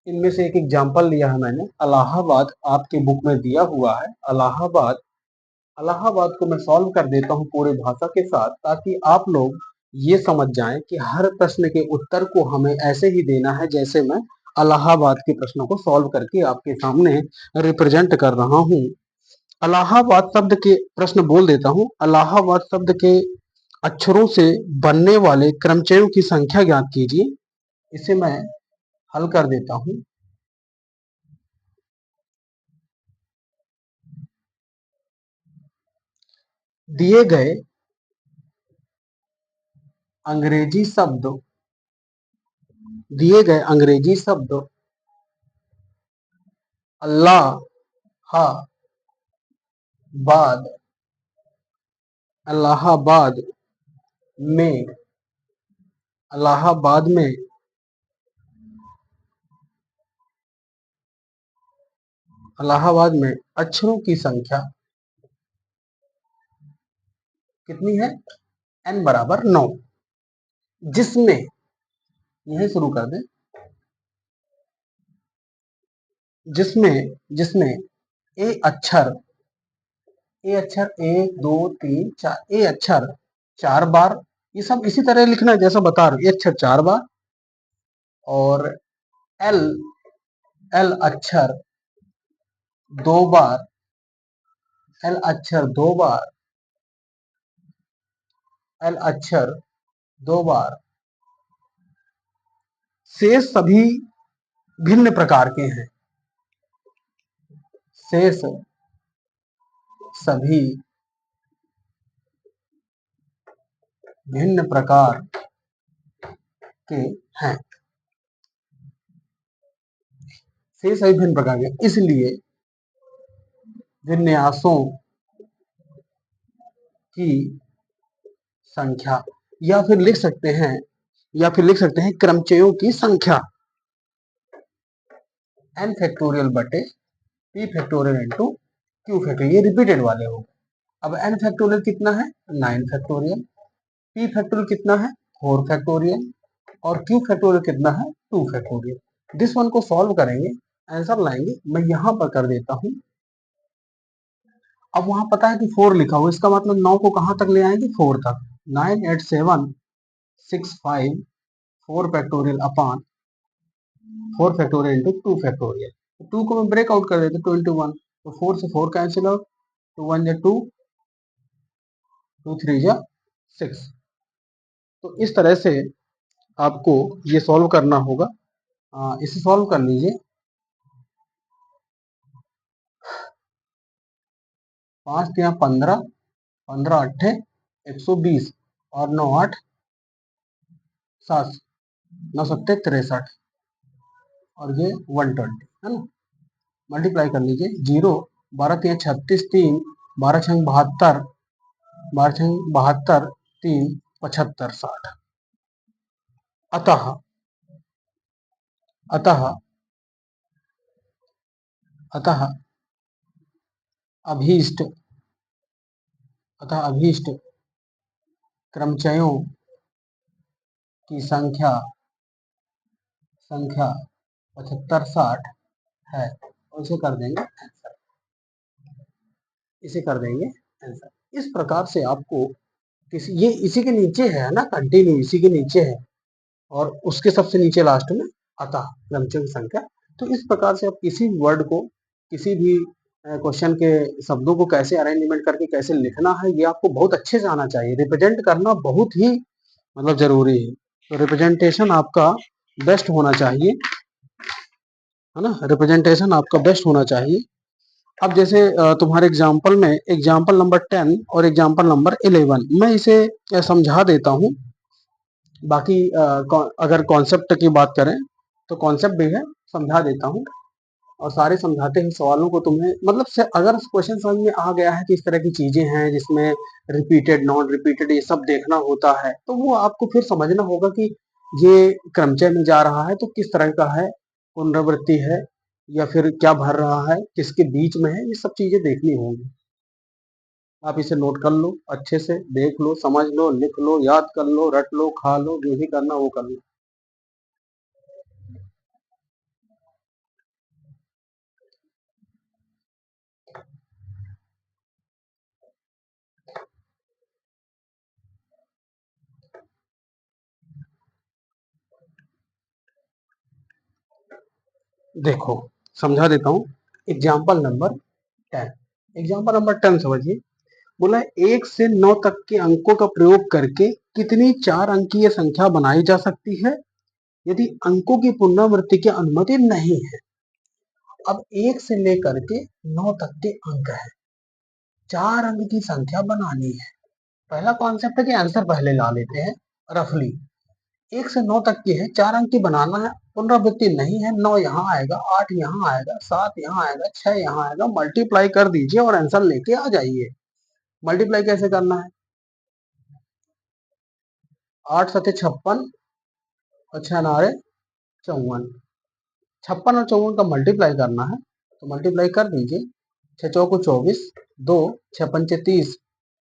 इनमें से एक एग्जांपल लिया है मैंने, इलाहाबाद आपके बुक में दिया हुआ है। इलाहाबाद को मैं सॉल्व कर देता हूँ पूरे भाषा के साथ, ताकि आप लोग ये समझ जाएं कि हर प्रश्न के उत्तर को हमें ऐसे ही देना है जैसे मैं इलाहाबाद के प्रश्नों को सॉल्व करके आपके सामने रिप्रेजेंट कर रहा हूँ। इलाहाबाद शब्द के प्रश्न बोल देता हूँ। इलाहाबाद शब्द के अक्षरों से बनने वाले क्रमचयों की संख्या ज्ञात कीजिए। इसे मैं हल कर देता हूँ। दिए गए अंग्रेजी शब्द अल्लाहाबाद इलाहाबाद में अक्षरों की संख्या कितनी है? n बराबर 9, जिसमें, यही शुरू कर दें, जिसमें ए अक्षर 1 2 3 4, ए अक्षर 4 बार, ये सब इसी तरह लिखना है जैसा बता रहा हूं, ए अक्षर 4 बार, और एल एल अक्षर 2 बार, एल अक्षर 2 बार, एल अक्षर 2 बार। शेष सभी भिन्न प्रकार के हैं। शेष सभी भिन्न प्रकार के हैं। शेष सभी भिन्न प्रकार के, इसलिए विन्यासों की संख्या, या फिर लिख सकते हैं क्रमचयों की संख्या n फैक्टोरियल बटे p factorial into q factorial, ये रिपीटेड वाले हो। अब n फैक्टोरियल कितना है? 9 फैक्टोरियल। p फैक्टोरियल कितना है? 4 फैक्टोरियल। और q फैक्टोरियल कितना है? 2 फैक्टोरियल। दिस वन को सॉल्व करेंगे, आंसर लाएंगे। मैं यहां पर कर देता हूं। अब वहां पता है कि 4 लिखा हुआ, इसका मतलब 9 को कहां तक ले आएंगे? 4 तक। 9 8 7 6 5 4 factorial upon 4 factorial into 2 factorial. 2 को मैं ब्रेक आउट कर देता हूँ 2 into 1, तो 4 से 4 कैंसिल आउट, 2 1 जा 2, 2 3 जा 6। तो इस तरह से आपको ये सॉल्व करना होगा। इसे सॉल्व कर लीजिए। 5 3 15, 15 8 120, और 9 8 7, 9 7 63, और ये 120 है ना। मल्टीप्लाई कर लीजिए। 0 12 3 36 3 12×72, 12×72, 3, 75, 60। अतः अतः अतः अभीष्ट क्रमचयों की संख्या 75, 60 है। इसे कर देंगे आंसर, इस प्रकार से आपको ये इसी के नीचे है ना, कंटिन्यू इसी के नीचे है और उसके सबसे नीचे लास्ट में अतः क्रमचयों की संख्या। तो इस प्रकार से आप किसी भी वर्ड को, किसी भी क्वेश्चन के शब्दों को कैसे अरेंजमेंट करके कैसे लिखना है, ये आपको बहुत अच्छे से आना चाहिए। रिप्रेजेंट करना बहुत ही मतलब जरूरी है। तो रिप्रेजेंटेशन आपका बेस्ट होना चाहिए, है ना, रिप्रेजेंटेशन आपका बेस्ट होना चाहिए। अब जैसे तुम्हारे एग्जाम्पल में एग्जाम्पल नंबर 10 और एग्जाम्पल नंबर 11 मैं इसे समझा देता हूँ। बाकी अगर कॉन्सेप्ट की बात करें तो कॉन्सेप्ट भी है, समझा देता हूँ। और सारे समझाते हैं सवालों को तुम्हें, मतलब से अगर क्वेश्चन समझ में आ गया है कि इस तरह की चीजें हैं जिसमें रिपीटेड नॉन रिपीटेड ये सब देखना होता है, तो वो आपको फिर समझना होगा कि ये क्रमचय में जा रहा है तो किस तरह का है, पुनरावृत्ति है या फिर क्या भर रहा है, किसके बीच में है, ये सब चीजें देखनी होंगी। आप इसे नोट कर लो, अच्छे से देख लो, समझ लो, लिख लो, याद कर लो, रट लो, खा लो, जो भी करना वो कर लो। देखो समझा देता हूँ। एग्जाम्पल नंबर 10, समझिए। बोला 1 से 9 तक के अंकों का प्रयोग करके कितनी 4 अंकीय संख्या बनाई जा सकती है यदि अंकों की पुनरावृत्ति की अनुमति नहीं है। अब 1 से लेकर के 9 तक के अंक है, 4 अंक की संख्या बनानी है। पहला कॉन्सेप्ट है कि आंसर पहले ला लेते हैं रफली। 1 से 9 तक की है, 4 अंक की बनाना है, पुनरावृत्ति नहीं है। 9 यहाँ आएगा, 8 यहाँ आएगा, 7 यहाँ आएगा, 6 यहाँ आएगा, मल्टीप्लाई कर दीजिए और आंसर लेके आ जाइए। मल्टीप्लाई कैसे करना है? 8 सते 56 और 6 नारे 54, 56 और 54 का मल्टीप्लाई करना है, तो मल्टीप्लाई कर दीजिए। 6 चौको 24, 2 6 पंचे 30,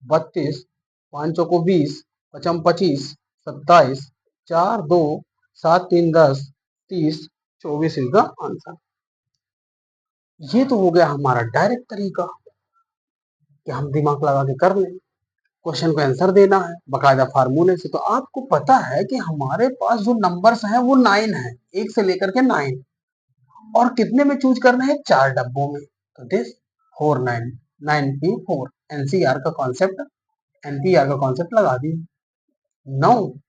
32, 5 चौको 20, 5 25, 27, 4 2 7 3 10, 30, 24 इनका आंसर। ये तो हो गया हमारा डायरेक्ट तरीका कि हम दिमाग लगा के कर लें, क्वेश्चन को आंसर देना है बकायदा फार्मूले से। तो आपको पता है कि हमारे पास जो नंबर्स हैं वो 9 है, 1 से लेकर के 9, और कितने में चूज करना है? 4 डब्बों में। तो दिस 4 9 9 P 4 एनसीआर का कॉन्सेप्ट, एनपीआर का कॉन्सेप्ट लगा दिए। 9,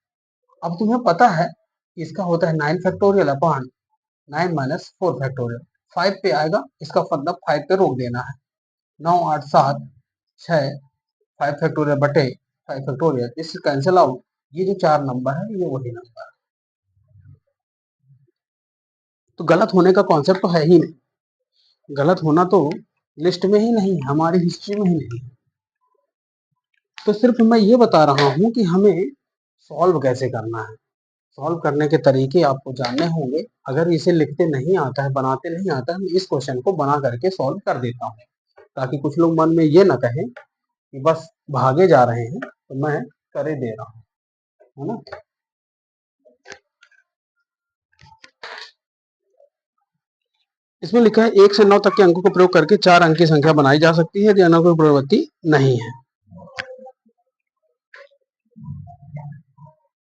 अब तुम्हें पता है इसका होता है 9 फैक्टोरियल अपॉन 9 माइनस 4 फैक्टोरियल। 5 पे आएगा, इसका मतलब 5 पे रोक देना है। 9 8 7 6, 5 फैक्टोरियल बटे 5 फैक्टोरियल, इससे कैंसिल आउट। ये जो 4 नंबर है ये वही नंबर है। तो गलत होने का कॉन्सेप्ट तो है ही नहीं, गलत होना तो लिस्ट में ही नहीं, हमारी हिस्ट्री में ही नहीं। तो सिर्फ मैं ये बता रहा हूं कि हमें सॉल्व कैसे करना है, सॉल्व करने के तरीके आपको जानने होंगे। अगर इसे लिखते नहीं आता है, बनाते नहीं आता है, मैं इस क्वेश्चन को बना करके सॉल्व कर देता हूँ, ताकि कुछ लोग मन में ये ना कहें कि बस भागे जा रहे हैं, तो मैं करे दे रहा हूँ, है ना। इसमें लिखा है 1 से 9 तक के अंकों को प्रयोग करके 4 अंक की संख्या बनाई जा सकती है यदि अंकों की प्रवृत्ति नहीं है।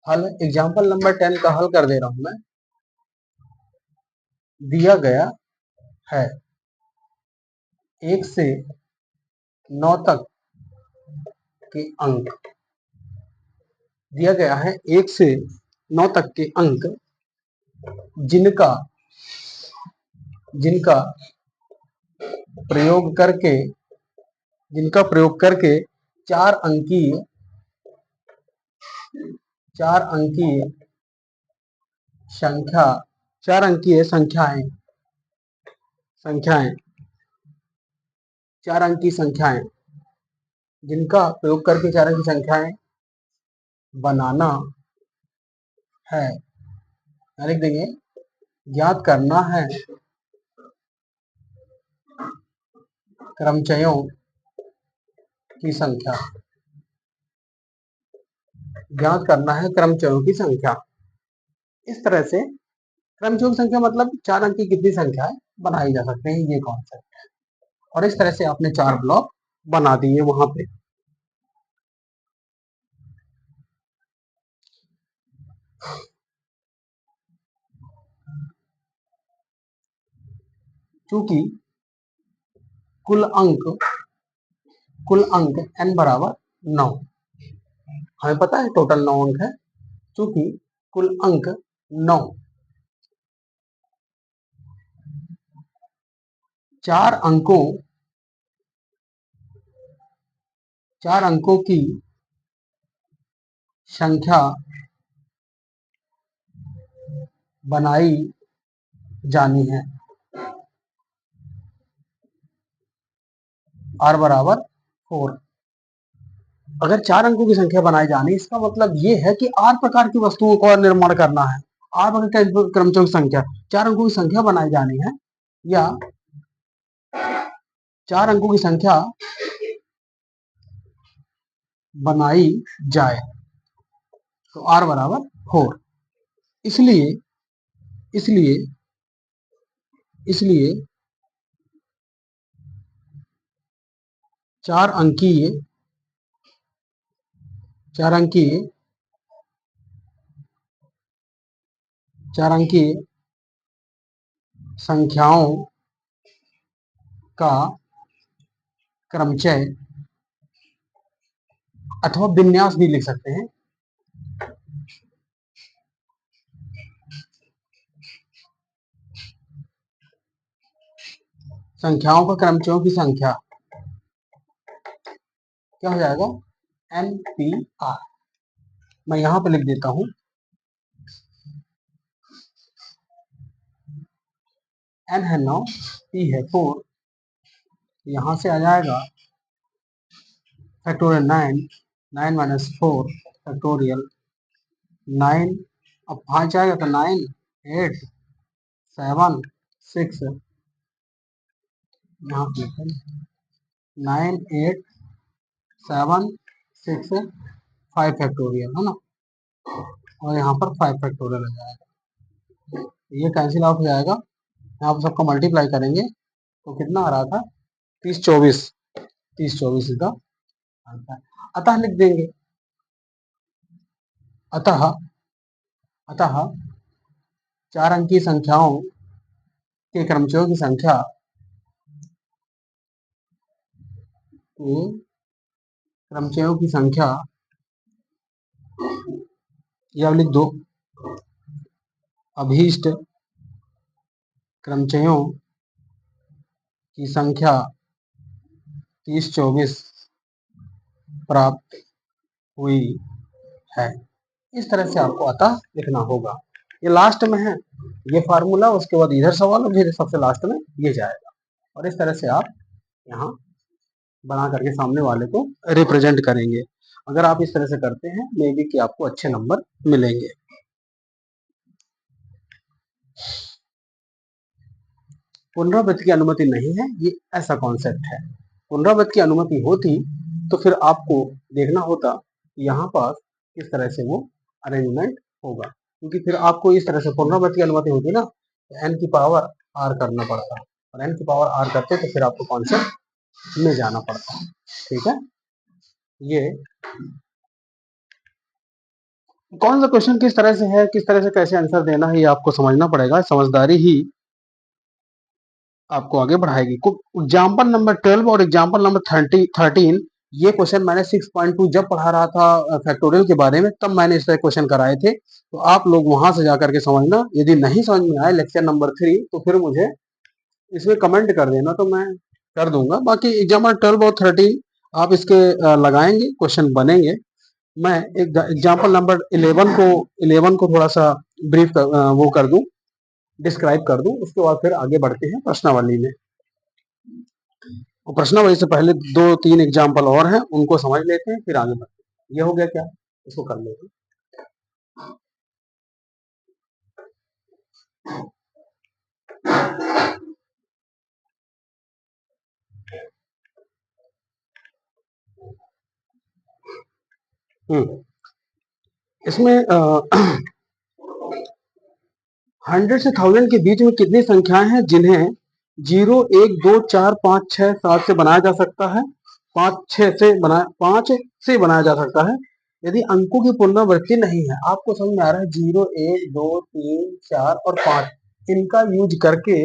हल एग्जाम्पल नंबर 10 का हल कर दे रहा हूं मैं। दिया गया है 1 से 9 तक के अंक, दिया गया है 1 से 9 तक के अंक जिनका जिनका प्रयोग करके चार अंकीय संख्या चार अंकीय संख्याएं 4 अंक की संख्याएं जिनका प्रयोग करके चार अंक की संख्याएं बनाना है, लिख देंगे ज्ञात करना है क्रमचयों की संख्या, ज्ञात करना है क्रमचयों की संख्या। इस तरह से क्रमचयों की संख्या मतलब चार अंक की कितनी संख्याएं बनाई जा सकते हैं, ये कॉन्सेप्ट है। और इस तरह से आपने चार ब्लॉक बना दिए वहां पे। चूंकि कुल अंक n बराबर 9, हमें पता है टोटल 9 अंक है। चूंकि कुल अंक 9, चार अंकों की संख्या बनाई जानी है, r बराबर 4। अगर चार अंकों की संख्या बनाई जानी, इसका मतलब ये है कि r प्रकार की वस्तुओं का निर्माण करना है। r प्रकार के क्रमचयों की संख्या, चार अंकों की संख्या बनाई जानी है या चार अंकों की संख्या बनाई जाए, तो r बराबर 4। इसलिए इसलिए इसलिए चार अंकीय संख्याओं का क्रमचय अथवा विन्यास भी लिख सकते हैं। संख्याओं का क्रमचयों की संख्या क्या हो जाएगा, NPR। मैं यहां पे लिख देता हूं n है 9, p है 4, यहां से आ जाएगा फैक्टोरियल 9, 9 माइनस 4 फैक्टोरियल 9, अब 5 आएगा तो 9, 8, 7, 6, यहाँ पे 9, 8, 7, 6, 5 फैक्टोरियल है ना, और यहाँ पर 5 फैक्टोरियल आ जाएगा। ये कैंसिल आउट हो जाएगा, यहाँ पर सबको मल्टीप्लाई करेंगे तो कितना आ रहा था, 30, 24, 30, 24 इसका आंसर। अतः लिख देंगे, अतः चार अंकीय संख्याओं के क्रमचयों की संख्या या लिख दो अभीष्ट क्रमचयों की संख्या 30, 24 प्राप्त हुई है। इस तरह से आपको अतः लिखना होगा। ये लास्ट में है ये फार्मूला, उसके बाद इधर सवाल और फिर सबसे लास्ट में ये जाएगा। और इस तरह से आप यहाँ बना करके सामने वाले को रिप्रेजेंट करेंगे। अगर आप इस तरह से करते हैं, मे बी कि आपको अच्छे नंबर मिलेंगे। पुनरावृत्ति की अनुमति नहीं है, ये ऐसा कॉन्सेप्ट है। पुनरावृत्ति की अनुमति होती तो फिर आपको देखना होता यहाँ पर किस तरह से वो अरेंजमेंट होगा, क्योंकि फिर आपको इस तरह से पुनरावृत्ति की अनुमति होती ना, तो n की पावर r करना पड़ता, और n की पावर r करते तो फिर आपको कॉन्सेप्ट में जाना पड़ता। ठीक है, ये कौन सा क्वेश्चन किस तरह से है, किस तरह से कैसे आंसर देना है, ये आपको समझना पड़ेगा। समझदारी ही आपको आगे बढ़ाएगी। एग्जाम्पल नंबर 12 और एग्जाम्पल नंबर 13, ये क्वेश्चन मैंने 6.2 जब पढ़ा रहा था फैक्टोरियल के बारे में, तब मैंने इस तरह क्वेश्चन कराए थे। तो आप लोग वहां से जाकर के समझना। यदि नहीं समझ में आए लेक्चर नंबर 3, तो फिर मुझे इसमें कमेंट कर देना, तो मैं कर दूंगा। बाकी एग्जाम्पल 12 और 13 आप इसके लगाएंगे, क्वेश्चन बनेंगे। मैं एग्जाम्पल नंबर 11 को थोड़ा सा ब्रीफ वो कर दूं, डिस्क्राइब कर दूं, उसके बाद फिर आगे बढ़ते हैं प्रश्नावली में। और प्रश्नावली से पहले 2-3 एग्जाम्पल और हैं, उनको समझ लेते हैं, फिर आगे बढ़ते हैं। ये हो गया क्या? इसको कर लेते हैं। इसमें 100 से 1000 के बीच में कितनी संख्याएं हैं जिन्हें 0, 1, 2, 4, 5, 6, 7 से बनाया जा सकता है? 5 से बनाया जा सकता है। यदि अंकों की पुनरावृत्ति नहीं है, आपको समझ में आ रहा है 0, 1, 2, 3, 4 और 5 इनका यूज करके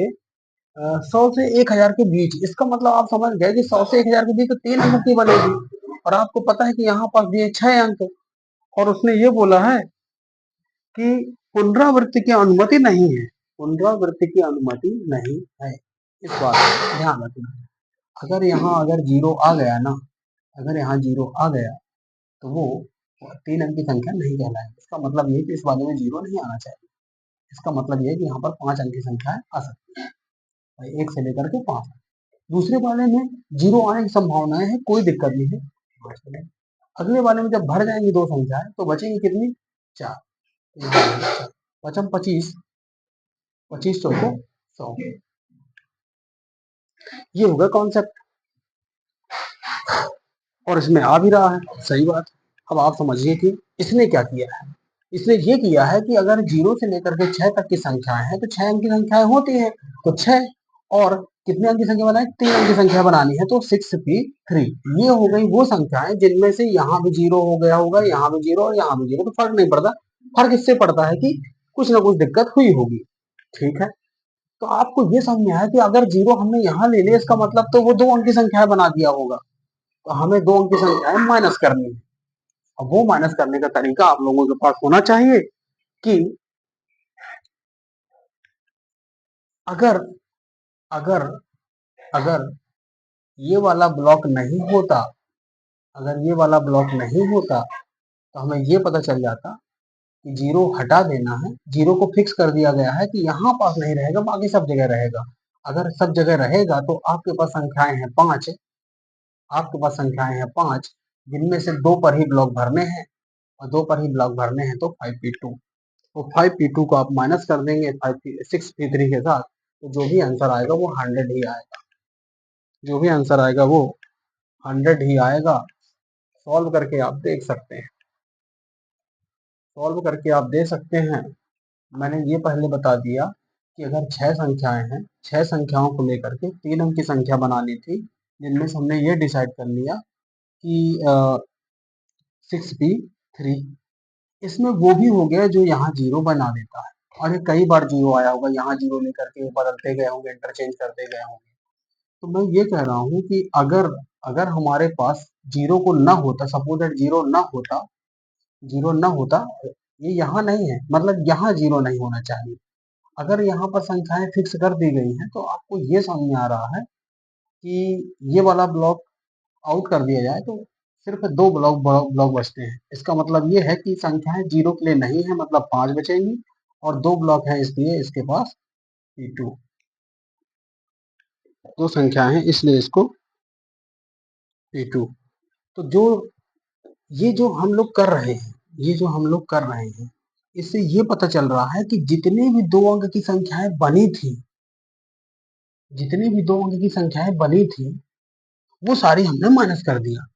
100 से 1000 के बीच, इसका मतलब आप समझ गए कि 100 से 1000 के बीच तो 3 अंकों की बनेगी। और आपको पता है कि यहाँ पास दिए 6 अंक, और उसने ये बोला है कि पुनरावृत्ति की अनुमति नहीं है। पुनरावृत्ति की अनुमति नहीं है, इस बात का ध्यान रखना। अगर यहाँ अगर 0 आ गया ना, अगर यहाँ 0 आ गया तो वो 3 अंक की संख्या नहीं कहलाएगी। इसका मतलब ये कि इस वाले में 0 नहीं आना चाहिए। इसका मतलब ये कि यहाँ पर 5 अंक की संख्याएं आ सकती है, 1 से लेकर के 5। दूसरे वाले में 0 आने की संभावनाएं है, कोई दिक्कत नहीं है। अगले वाले में जब भर जाएंगी 2 संख्याएं तो बचेंगी कितनी? 4। 5 25, 25 चौको 100। ये होगा कॉन्सेप्ट, और इसमें आ भी रहा है, सही बात। अब आप समझिए कि इसने क्या किया है। इसने ये किया है कि अगर 0 से लेकर के 6 तक की संख्याएं हैं तो 6 अंक की संख्याएं होती हैं, तो 6 और कितने अंक की संख्या बनाए? 3 अंक की संख्या बनानी है, तो 6p3। ये हो गई वो संख्याएं जिनमें से यहाँ भी 0 हो गया होगा, यहाँ भी 0 और यहाँ भी 0, तो फर्क नहीं पड़ता। फर्क इससे पड़ता है कि कुछ ना कुछ दिक्कत हुई होगी, ठीक है। तो आपको ये समझ में आया कि अगर 0 हमने यहाँ ले लिया, इसका मतलब तो वो 2 अंक की संख्या बना दिया होगा, तो हमें 2 अंक की संख्याएं माइनस करनी है। अब वो माइनस करने का तरीका आप लोगों के पास होना चाहिए कि अगर अगर अगर ये वाला ब्लॉक नहीं होता, अगर ये वाला ब्लॉक नहीं होता तो हमें ये पता चल जाता कि 0 हटा देना है। 0 को फिक्स कर दिया गया है कि यहाँ पास नहीं रहेगा, बाकी सब जगह रहेगा। अगर सब जगह रहेगा तो आपके पास संख्याएं हैं 5, आपके पास संख्याएं हैं 5, जिनमें से 2 पर ही ब्लॉक भरने हैं, और 2 पर ही ब्लॉक भरने हैं, तो 5p2। तो 5p2 को आप माइनस कर देंगे 6p3 के साथ, तो जो भी आंसर आएगा वो 100 ही आएगा। जो भी आंसर आएगा वो 100 ही आएगा। सॉल्व करके आप देख सकते हैं, सॉल्व करके आप दे सकते हैं। मैंने ये पहले बता दिया कि अगर 6 संख्याएं हैं, 6 संख्याओं को लेकर के 3 अंक की संख्या बनानी थी, जिनमें से हमने ये डिसाइड कर लिया कि 6p3। इसमें वो भी हो गया जो यहाँ 0 बना देता है, और ये कई बार 0 आया होगा, यहाँ 0 लेकर के बदलते गए होंगे, इंटरचेंज करते गए होंगे। तो मैं ये कह रहा हूँ कि अगर अगर हमारे पास 0 को ना होता, सपोज दैट 0 ना होता, 0 ना होता, ये यहाँ नहीं है, मतलब यहाँ 0 नहीं होना चाहिए। अगर यहाँ पर संख्याएं फिक्स कर दी गई हैं तो आपको ये समझ में आ रहा है कि ये वाला ब्लॉक आउट कर दिया जाए तो सिर्फ 2 ब्लॉक बचते हैं। इसका मतलब ये है कि संख्याएं 0 के लिए नहीं है, मतलब 5 बचेंगी, और 2 ब्लॉक है इसलिए इसके पास p2। 2 संख्याएं हैं इसलिए इसको p2। तो जो हम लोग कर रहे हैं, ये जो हम लोग कर रहे हैं, इससे ये पता चल रहा है कि जितनी भी 2 अंक की संख्याएं बनी थी, जितनी भी 2 अंक की संख्याएं बनी थी, वो सारी हमने माइनस कर दिया।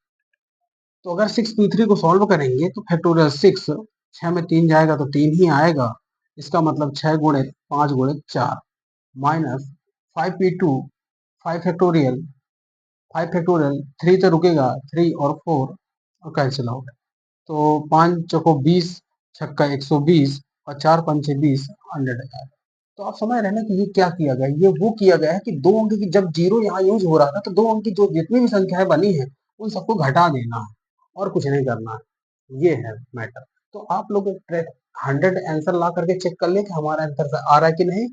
तो अगर 6p3 को सॉल्व करेंगे तो फैक्टोरियल 6, 6 में 3 जाएगा तो 3 ही आएगा। इसका मतलब 6 गुणे 5 गुणे 4 माइनस 5p2, 5 फैक्टोरियल, 5 फैक्टोरियल, 3 तो रुकेगा, 3 और 4 और कैंसिल आउट। तो 5 चौको 20, छक्का 120 और 4 पंचे 20, 100। तो आप समझ रहे हैं ना कि ये क्या किया गया, ये वो किया गया है कि 2 अंक की जब 0 यहाँ यूज हो रहा था तो 2 अंक की जो जितनी भी संख्याएं बनी है उन सबको घटा देना है, और कुछ नहीं करना है। ये है मैटर। तो आप लोग 100 आंसर ला करके चेक कर ले कि हमारा आंसर आ रहा है कि नहीं।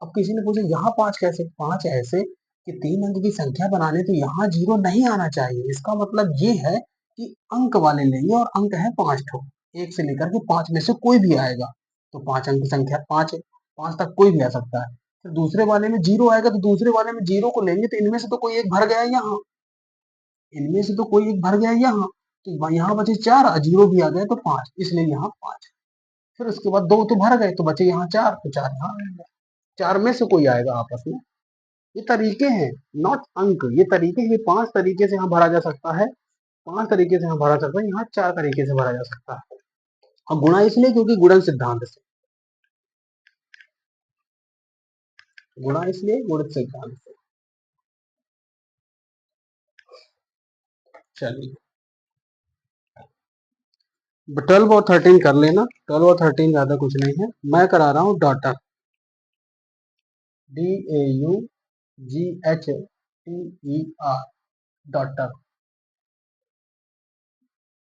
अब किसी ने पूछा यहाँ 5 कैसे? 5 ऐसे कि 3 अंक की संख्या बनाने तो यहाँ 0 नहीं आना चाहिए। इसका मतलब ये है कि अंक वाले लेंगे, और अंक है 5 ठो, 1 से लेकर के 5 में से कोई भी आएगा। तो 5 अंक की संख्या 5 है, 5 तक कोई भी आ सकता है। फिर दूसरे वाले में जीरो आएगा तो दूसरे वाले में जीरो को लेंगे तो इनमें से तो कोई एक भर गया यहाँ, इनमें से तो कोई एक भर गया यहाँ, तो यहाँ बचे 4 और जीरो भी आ गया तो 5, इसलिए यहाँ 5। फिर उसके बाद 2 तो भर गए तो बचे यहाँ 4, तो 4 यहाँ आएगा। 4 में से कोई आएगा आपस में। ये तरीके हैं, नॉट अंक, ये तरीके हैं। 5 तरीके से यहाँ भरा जा सकता है, 5 तरीके से यहाँ भरा जा सकता है, यहाँ 4 तरीके से भरा जा सकता है। और गुणा इसलिए क्योंकि गुणन सिद्धांत से, गुणा इसलिए गुणित सिद्धांत से। चलिए 12 और 13 कर लेना, 12 और 13 ज्यादा कुछ नहीं है। मैं करा रहा हूँ डॉटर, DAUGHTER, डॉटर।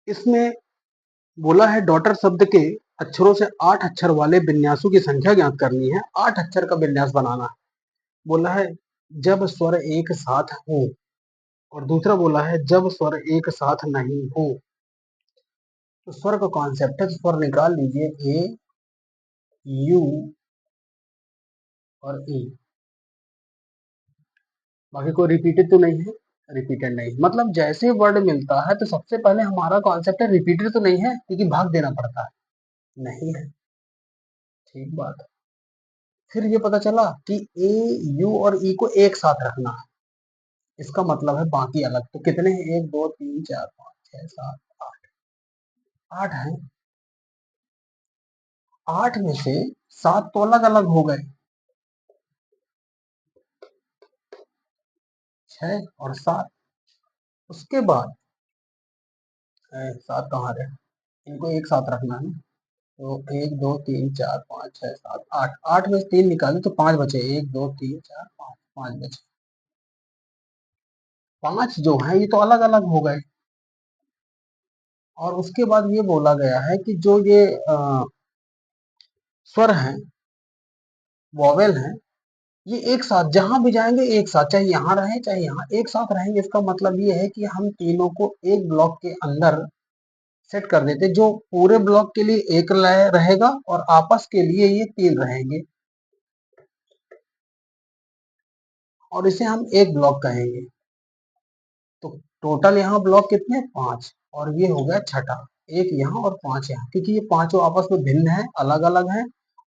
इसमें बोला है डॉटर शब्द के अक्षरों से 8 अक्षर वाले विन्यासों की संख्या ज्ञात करनी है, 8 अक्षर का विन्यास बनाना है। बोला है जब स्वर एक साथ हो, और दूसरा बोला है जब स्वर एक साथ नहीं हो। तो स्वर का कॉन्सेप्ट है, तो स्वर निकाल लीजिए, ए, यू और ई। बाकी कोई रिपीटेड तो नहीं है, रिपीटेड नहीं, मतलब जैसे वर्ड मिलता है तो सबसे पहले हमारा कॉन्सेप्ट है रिपीटेड तो नहीं है, क्योंकि भाग देना पड़ता है, नहीं है। ठीक बात है। फिर ये पता चला कि ए, यू और ई को एक साथ रखना है, इसका मतलब है बाकी अलग। तो कितने हैं? 1 2 3 4 5 6 7 8, 8 है। 8 में से 7 तो अलग अलग हो गए, 6 और 7। उसके बाद 7 कहाँ रहे, इनको एक साथ रखना है। तो 1 2 3 4 5 6 7 8, 8 में से 3 निकाले तो 5 बचे, 1 2 3 4 5, 5 बचे। 5 जो है ये तो अलग अलग हो गए। और उसके बाद ये बोला गया है कि जो ये स्वर हैं, वॉवेल हैं, ये एक साथ जहां भी जाएंगे एक साथ, चाहे यहाँ रहे चाहे यहाँ, एक साथ रहेंगे। इसका मतलब ये है कि हम तीनों को एक ब्लॉक के अंदर सेट कर देते, जो पूरे ब्लॉक के लिए एक लय रहेगा और आपस के लिए ये 3 रहेंगे, और इसे हम एक ब्लॉक कहेंगे। तो टोटल यहाँ ब्लॉक कितने? 5, और ये हो गया छठा, एक यहाँ और 5 यहाँ, क्योंकि ये पांचों आपस में भिन्न है, अलग अलग है।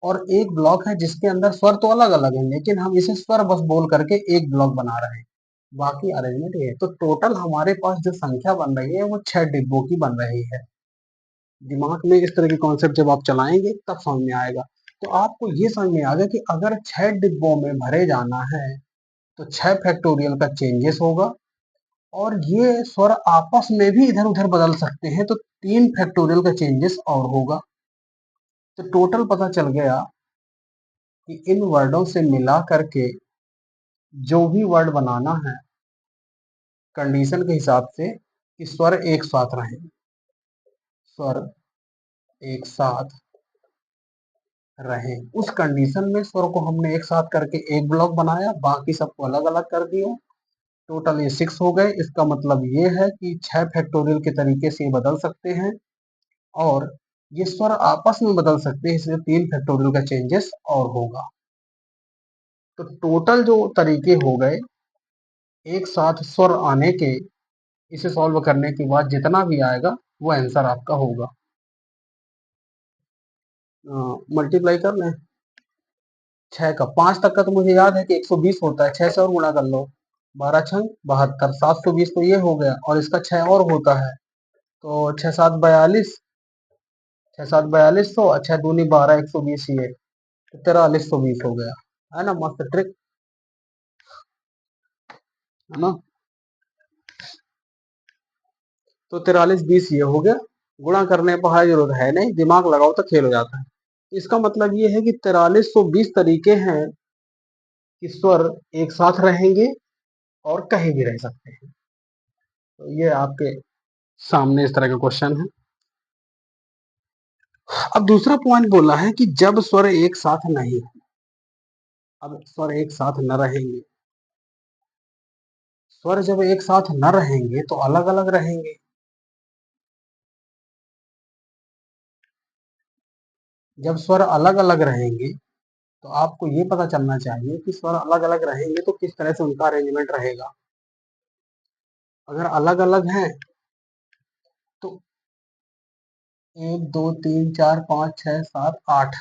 और एक ब्लॉक है जिसके अंदर स्वर तो अलग अलग है, लेकिन हम इसे स्वर बस बोल करके एक ब्लॉक बना रहे हैं। बाकी अरेंजमेंट ये है। तो टोटल हमारे पास जो संख्या बन रही है वो 6 डिब्बों की बन रही है। दिमाग में इस तरह के कॉन्सेप्ट जब आप चलाएंगे तब समझ में आएगा। तो आपको ये समझ में आ गया कि अगर 6 डिब्बों में भरे जाना है तो 6 फैक्टोरियल का चेंजेस होगा, और ये स्वर आपस में भी इधर उधर बदल सकते हैं, तो 3 फैक्टोरियल का चेंजेस और होगा। तो टोटल पता चल गया कि इन वर्डों से मिला करके जो भी वर्ड बनाना है कंडीशन के हिसाब से कि स्वर एक साथ रहें, स्वर एक साथ रहे, उस कंडीशन में स्वर को हमने एक साथ करके एक ब्लॉक बनाया, बाकी सबको अलग अलग कर दिया। टोटल ये 6 हो गए। इसका मतलब ये है कि 6 फैक्टोरियल के तरीके से बदल सकते हैं, और ये स्वर आपस में बदल सकते हैं, इसलिए 3 फैक्टोरियल का चेंजेस और होगा। तो टोटल जो तरीके हो गए एक साथ स्वर आने के, इसे सॉल्व करने के बाद जितना भी आएगा वो आंसर आपका होगा। मल्टीप्लाई कर लें 6 का, 5 तक का तो मुझे याद है कि 120 होता है, 6 से और गुणा कर लो, 12 छंग 72, 720 तो ये हो गया, और इसका 6 और होता है, तो 6 7 42, 6 7 4200, 6 दूनी 12, 120 ये, तो 4320 हो गया, है ना? मस्त ट्रिक, है ना? तो 4320 ये हो गया। गुणा करने पर हाई जरूरत है नहीं, दिमाग लगाओ तो खेल हो जाता है। इसका मतलब ये है कि 4320 तरीके हैं कि स्वर एक साथ रहेंगे और कहीं भी रह सकते हैं। तो ये आपके सामने इस तरह का क्वेश्चन है। अब दूसरा पॉइंट बोला है कि जब स्वर एक साथ नहीं, अब स्वर एक साथ न रहेंगे, स्वर जब एक साथ न रहेंगे तो अलग अलग रहेंगे। जब स्वर अलग अलग रहेंगे तो आपको ये पता चलना चाहिए कि स्वर अलग अलग रहेंगे तो किस तरह से उनका अरेंजमेंट रहेगा। अगर अलग अलग हैं तो 1 2 3 4 5 6 7 8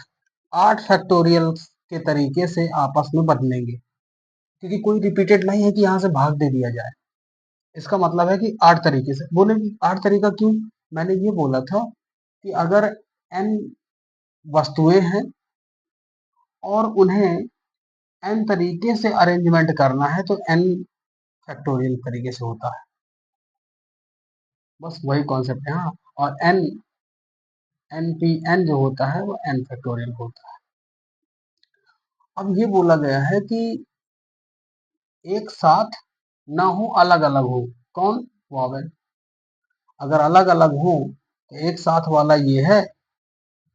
8 फैक्टोरियल के तरीके से आपस में बदलेंगे, क्योंकि कोई रिपीटेड नहीं है कि यहाँ से भाग दे दिया जाए। इसका मतलब है कि 8 तरीके से बोले। 8 तरीका क्यों? मैंने ये बोला था कि अगर n वस्तुएं हैं और उन्हें n तरीके से अरेंजमेंट करना है तो n फैक्टोरियल तरीके से होता है। बस वही कॉन्सेप्ट है। हाँ, और n जो होता है वो n फैक्टोरियल होता है। अब ये बोला गया है कि एक साथ ना हो, अलग अलग हो। कौन? वॉवेल। अगर अलग अलग हो तो एक साथ वाला ये है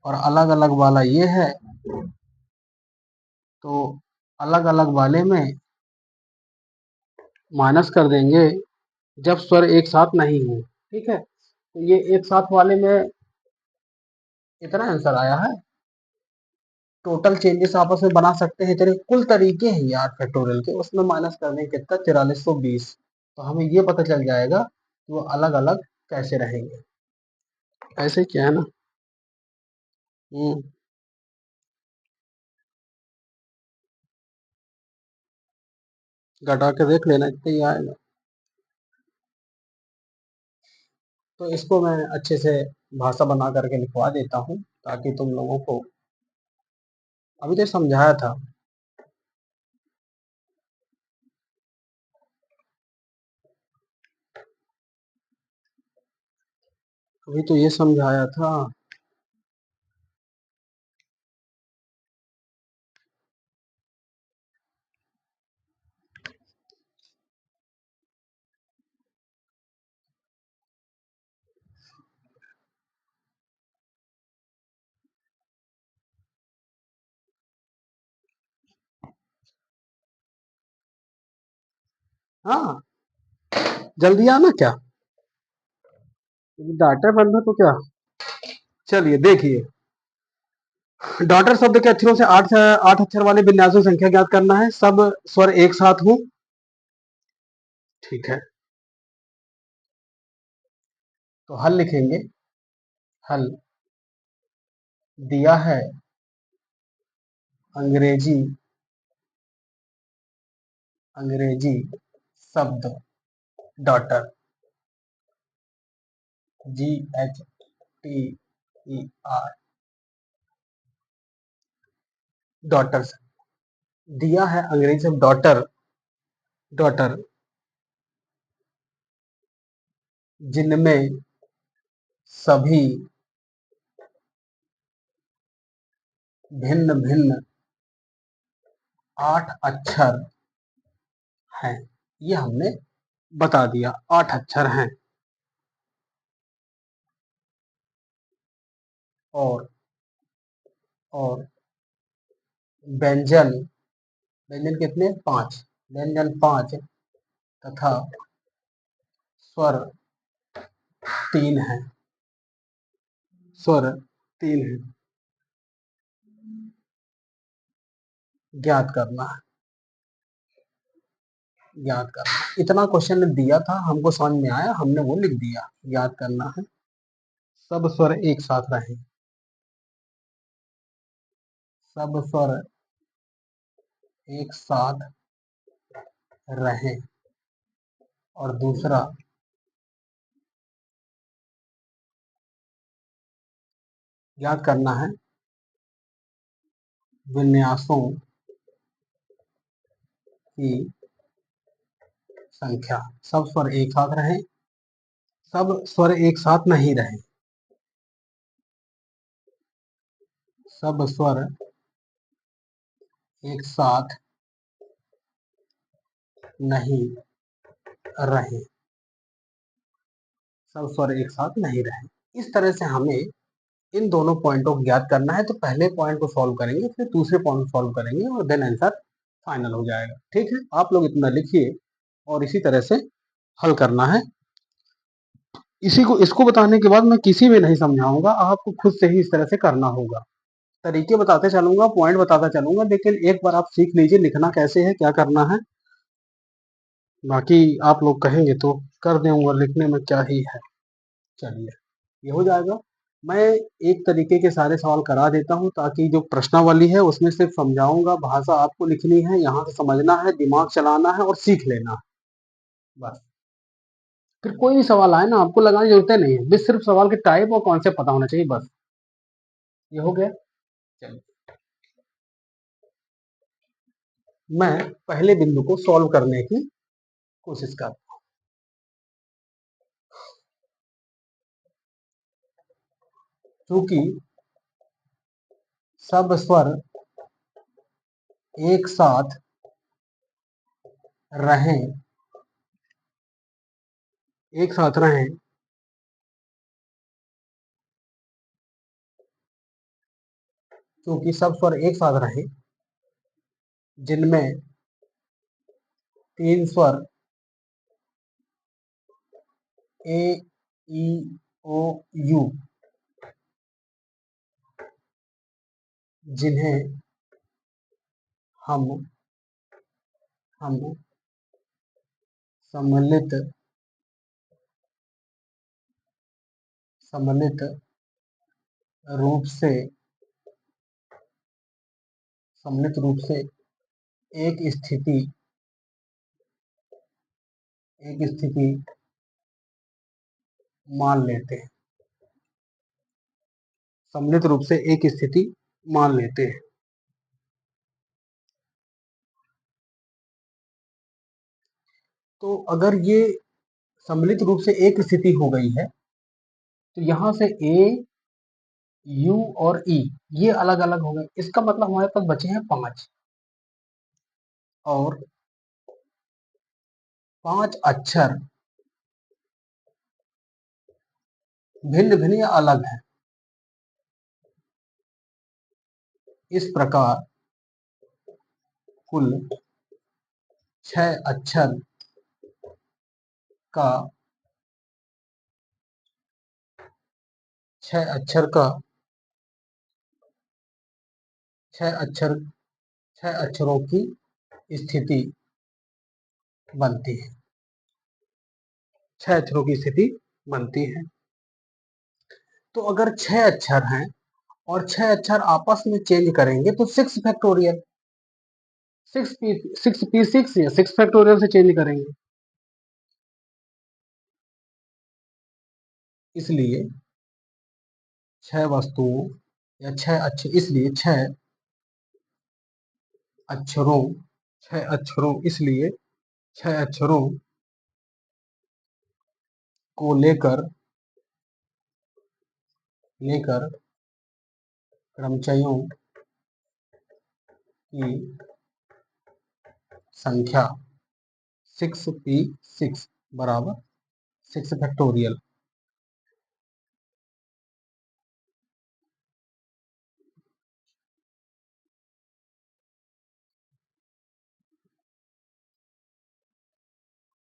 और अलग अलग वाला ये है, तो अलग अलग वाले में माइनस कर देंगे जब स्वर एक साथ नहीं हो। ठीक है, तो ये एक साथ वाले में इतना आंसर आया है। टोटल चेंजेस आपस में बना सकते हैं, तेरे कुल तरीके हैं ये 8 फैक्टोरियल के, उसमें माइनस करने के कितना 4320। तो हमें ये पता चल जाएगा कि वो अलग अलग कैसे रहेंगे। ऐसे क्या है ना। हम्म, घटा के देख लेना इतना ही आएगा। तो इसको मैं अच्छे से भाषा बना करके लिखवा देता हूँ ताकि तुम लोगों को, अभी तो समझाया था। अभी तो ये समझाया था। हाँ, जल्दी आना क्या? डाटा बंद है तो क्या। चलिए देखिए, डॉटर शब्द के अक्षरों से 8 अक्षर वाले विन्यासों की संख्या ज्ञात करना है। सब स्वर एक साथ हो। ठीक है, तो हल लिखेंगे। हल दिया है अंग्रेजी अंग्रेजी शब्द डॉटर, GHTER, डॉटर्स। दिया है अंग्रेजी शब्द डॉटर, डॉटर जिनमें सभी भिन्न भिन्न 8 अक्षर हैं। ये हमने बता दिया, 8 अक्षर हैं। और और व्यंजन, व्यंजन कितने? 5। व्यंजन 5 तथा स्वर 3 है। स्वर 3 है, ज्ञात करना है। ज्ञात करना, इतना क्वेश्चन ने दिया था, हमको समझ में आया, हमने वो लिख दिया। ज्ञात करना है सब स्वर एक साथ रहें। सब स्वर एक साथ रहें। और दूसरा, ज्ञात करना है विन्यासों की संख्या। सब स्वर एक साथ रहें, सब स्वर एक साथ नहीं रहें। सब स्वर एक साथ नहीं रहें। सब स्वर एक साथ नहीं रहें। इस तरह से हमें इन दोनों पॉइंटों को ज्ञात करना है। तो पहले पॉइंट को सॉल्व करेंगे, फिर दूसरे पॉइंट को सॉल्व करेंगे और देन आंसर फाइनल हो जाएगा। ठीक है, आप लोग इतना लिखिए और इसी तरह से हल करना है। इसको बताने के बाद मैं किसी में नहीं समझाऊंगा, आपको खुद से ही इस तरह से करना होगा। तरीके बताते चलूंगा, पॉइंट बताता चलूंगा, लेकिन एक बार आप सीख लीजिए लिखना कैसे है, क्या करना है। बाकी आप लोग कहेंगे तो कर दूंगा, लिखने में क्या ही है। चलिए, ये हो जाएगा। मैं एक तरीके के सारे सवाल करा देता हूँ ताकि जो प्रश्नावली है उसमें सिर्फ समझाऊंगा, भाषा आपको लिखनी है, यहाँ से समझना है, दिमाग चलाना है और सीख लेना है, बस। फिर कोई भी सवाल आए ना, आपको लगाने की जरूरत नहीं है, बस सिर्फ सवाल के टाइप और कॉन्सेप्ट पता होना चाहिए, बस। ये हो गया। चलिए, मैं पहले बिंदु को सॉल्व करने की कोशिश करता हूँ। क्योंकि सब स्वर एक साथ रहें, एक साथ रहें, क्योंकि सब स्वर एक साथ रहें, जिनमें तीन स्वर ए, ई, ओ, यू, जिन्हें हम हम सम्मिलित सम्मिलित रूप से सम्मिलित रूप से एक स्थिति एक स्थिति मान लेते हैं, सम्मिलित रूप से एक स्थिति मान लेते हैं। तो अगर ये सम्मिलित रूप से एक स्थिति हो गई है, तो यहां से ए, यू और ई ये अलग अलग हो गए। इसका मतलब हमारे पास बचे हैं 5, और 5 अक्षर भिन्न भिन्न या अलग हैं। इस प्रकार कुल 6 अक्षर का 6 अक्षर का 6 अक्षर 6 अक्षरों की स्थिति बनती है। 6 अक्षरों की स्थिति बनती है। तो अगर 6 अक्षर हैं और 6 अक्षर आपस में चेंज करेंगे तो 6 फैक्टोरियल, 6 या 6 फैक्टोरियल से चेंज करेंगे। इसलिए 6 वस्तुओं या 6 अक्षर, इसलिए 6 अक्षरों 6 अक्षरों इसलिए 6 अक्षरों को लेकर लेकर क्रमचयों की संख्या 6p6 बराबर 6 फैक्टोरियल।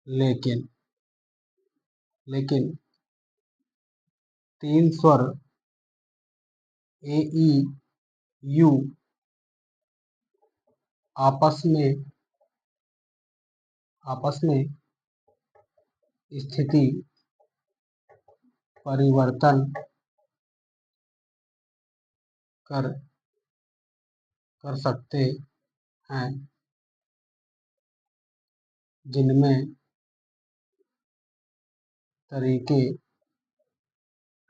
लेकिन लेकिन 3 स्वर ए, ई, यू आपस में स्थिति परिवर्तन कर कर सकते हैं, जिनमें तरीके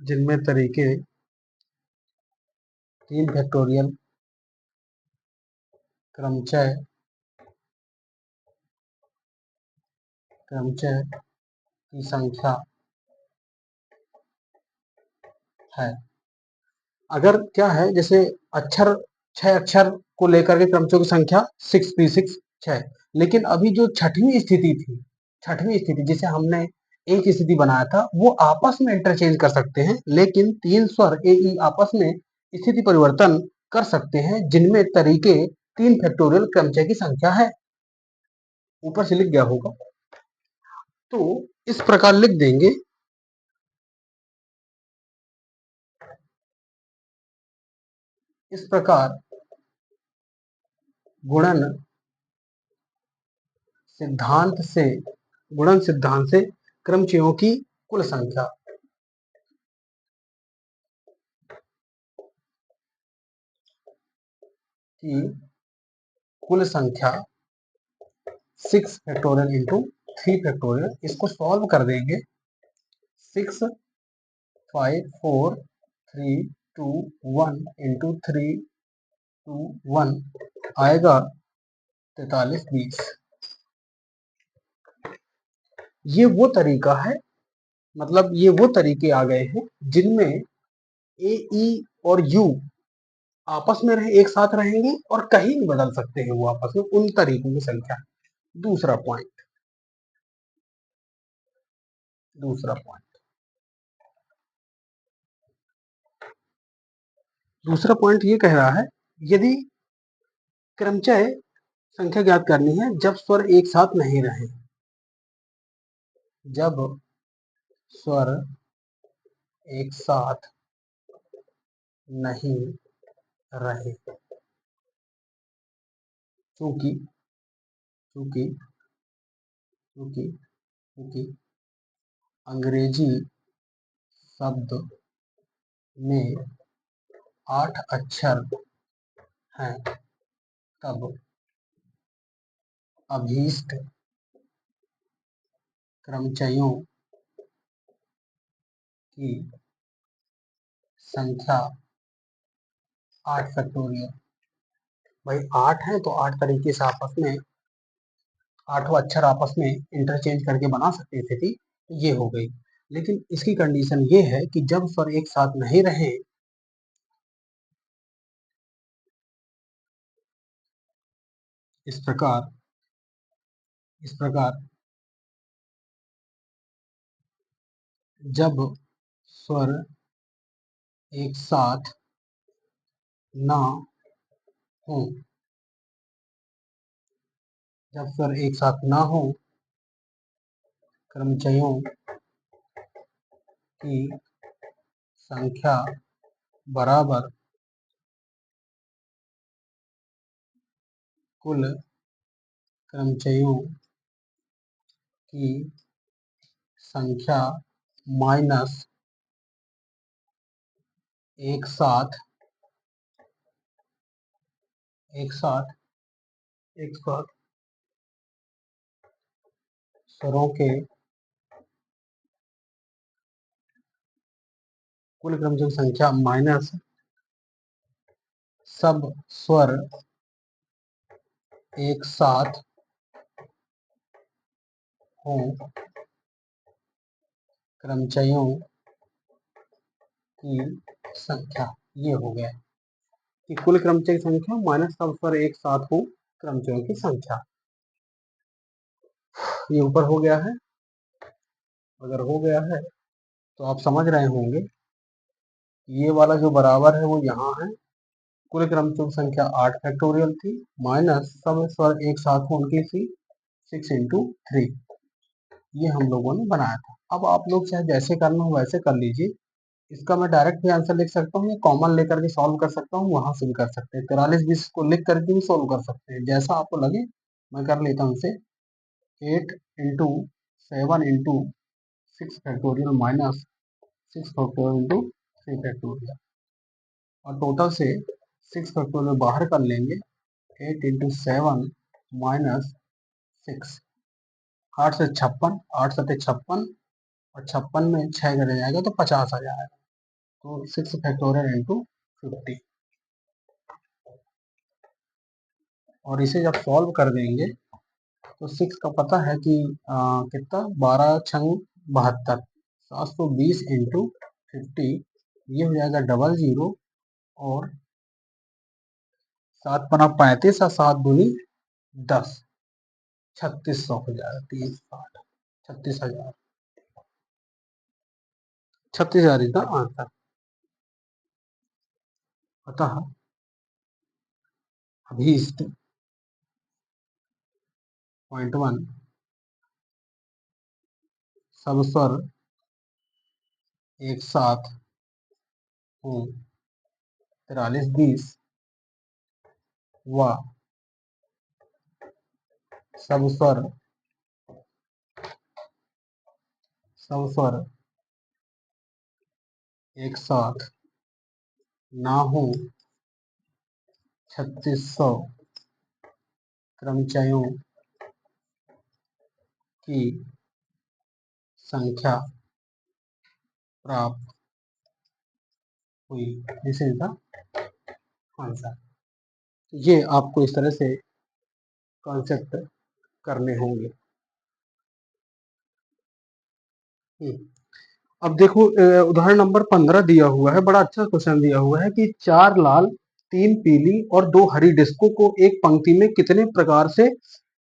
जिनमें तरीके 3 फैक्टोरियल क्रमचय क्रमचय की संख्या है। अगर क्या है, जैसे अक्षर 6 अक्षर को लेकर के क्रमचयों की संख्या 6p6 6, लेकिन अभी जो छठवीं स्थिति थी, छठवीं स्थिति जिसे हमने एक स्थिति बनाया था, वो आपस में इंटरचेंज कर सकते हैं, लेकिन 3 स्वर ए, ई आपस में स्थिति परिवर्तन कर सकते हैं, जिनमें तरीके 3 फैक्टोरियल क्रमचय की संख्या है। ऊपर से लिख गया होगा, तो इस प्रकार लिख देंगे। इस प्रकार गुणन सिद्धांत से क्रमचयों की कुल संख्या की कुल संख्या 6 फैक्टोरियल इंटू 3 फैक्टोरियल, इसको सॉल्व कर देंगे। 6 5 4 3 2 1 इंटू 3 2 1 आएगा 43 20। ये वो तरीका है, मतलब ये वो तरीके आ गए हैं जिनमें ए ई और यू आपस में एक साथ रहेंगे और कहीं भी बदल सकते हैं वो आपस में, उन तरीकों की संख्या। दूसरा पॉइंट दूसरा पॉइंट ये कह रहा है, यदि क्रमचय संख्या ज्ञात करनी है जब स्वर एक साथ नहीं रहे, जब स्वर एक साथ नहीं रहे, क्योंकि क्योंकि क्योंकि क्योंकि अंग्रेजी शब्द में 8 अक्षर हैं, तब अभीष्ट क्रमचयों की संख्या 8 फैक्टोरियल। भाई 8 है तो 8 तरीके से आपस में 8 अक्षर आपस में इंटरचेंज करके बना सकते थे थी, तो ये हो गई। लेकिन इसकी कंडीशन ये है कि जब स्वर एक साथ नहीं रहे, इस प्रकार जब स्वर एक साथ ना हो, जब स्वर एक साथ ना हो, क्रमचयों की संख्या बराबर कुल क्रमचयों की संख्या माइनस एक साथ स्वरों के कुल क्रमचयों की संख्या माइनस सब स्वर एक साथ हो क्रमचयों की संख्या। ये हो गया कि कुल क्रमचय की संख्या माइनस सब स्वर एक साथ हो क्रमचयों की संख्या। ये ऊपर हो गया है। अगर हो गया है तो आप समझ रहे होंगे, ये वाला जो बराबर है वो यहाँ है। कुल क्रमचय की संख्या 8 फैक्टोरियल थी, माइनस सब स्वर एक साथ हो उनकी थी 6 इंटू 3। ये हम लोगों ने बनाया था। अब आप लोग चाहे जैसे करना हो वैसे कर लीजिए। इसका मैं डायरेक्ट भी आंसर लिख सकता हूँ या कॉमन लेकर के सॉल्व कर सकता हूँ, वहां से भी कर सकते हैं। 43 20 को लिख करके भी सॉल्व कर सकते हैं, जैसा आपको लगे। मैं कर लेता हूँ इसे। 8 into 7 into 6 factorial minus 6 factorial into 3 factorial, और टोटल से 6 फैक्टोरियल बाहर कर लेंगे। 8 इंटू 7 माइनस 6, 8 से 56, 8 सत्ते 56, और 56 में 6 घट जाएगा तो 50 आ जाएगा। तो 6 फैक्टोरियल इंटू 50, और इसे जब सॉल्व कर देंगे तो 6 का पता है कि कितना, 12 छंग 72, 720 इंटू 50, ये हो जाएगा 00, और 7 पना 35 और 7 दूनी 10, 3600 हो जाएगा। 30 36,000, 36,000 इसका आंसर। अतः अभीष्ट .1 सब स्वर एक साथ हो 4320 व सब स्वर एक साथ ना हो 3600 क्रमचयों की संख्या प्राप्त हुई। This is the answer. ये आपको इस तरह से कॉन्सेप्ट करने होंगे। अब देखो उदाहरण नंबर 15 दिया हुआ है, बड़ा अच्छा क्वेश्चन दिया हुआ है कि 4 लाल 3 पीली और 2 हरी डिस्कों को एक पंक्ति में कितने प्रकार से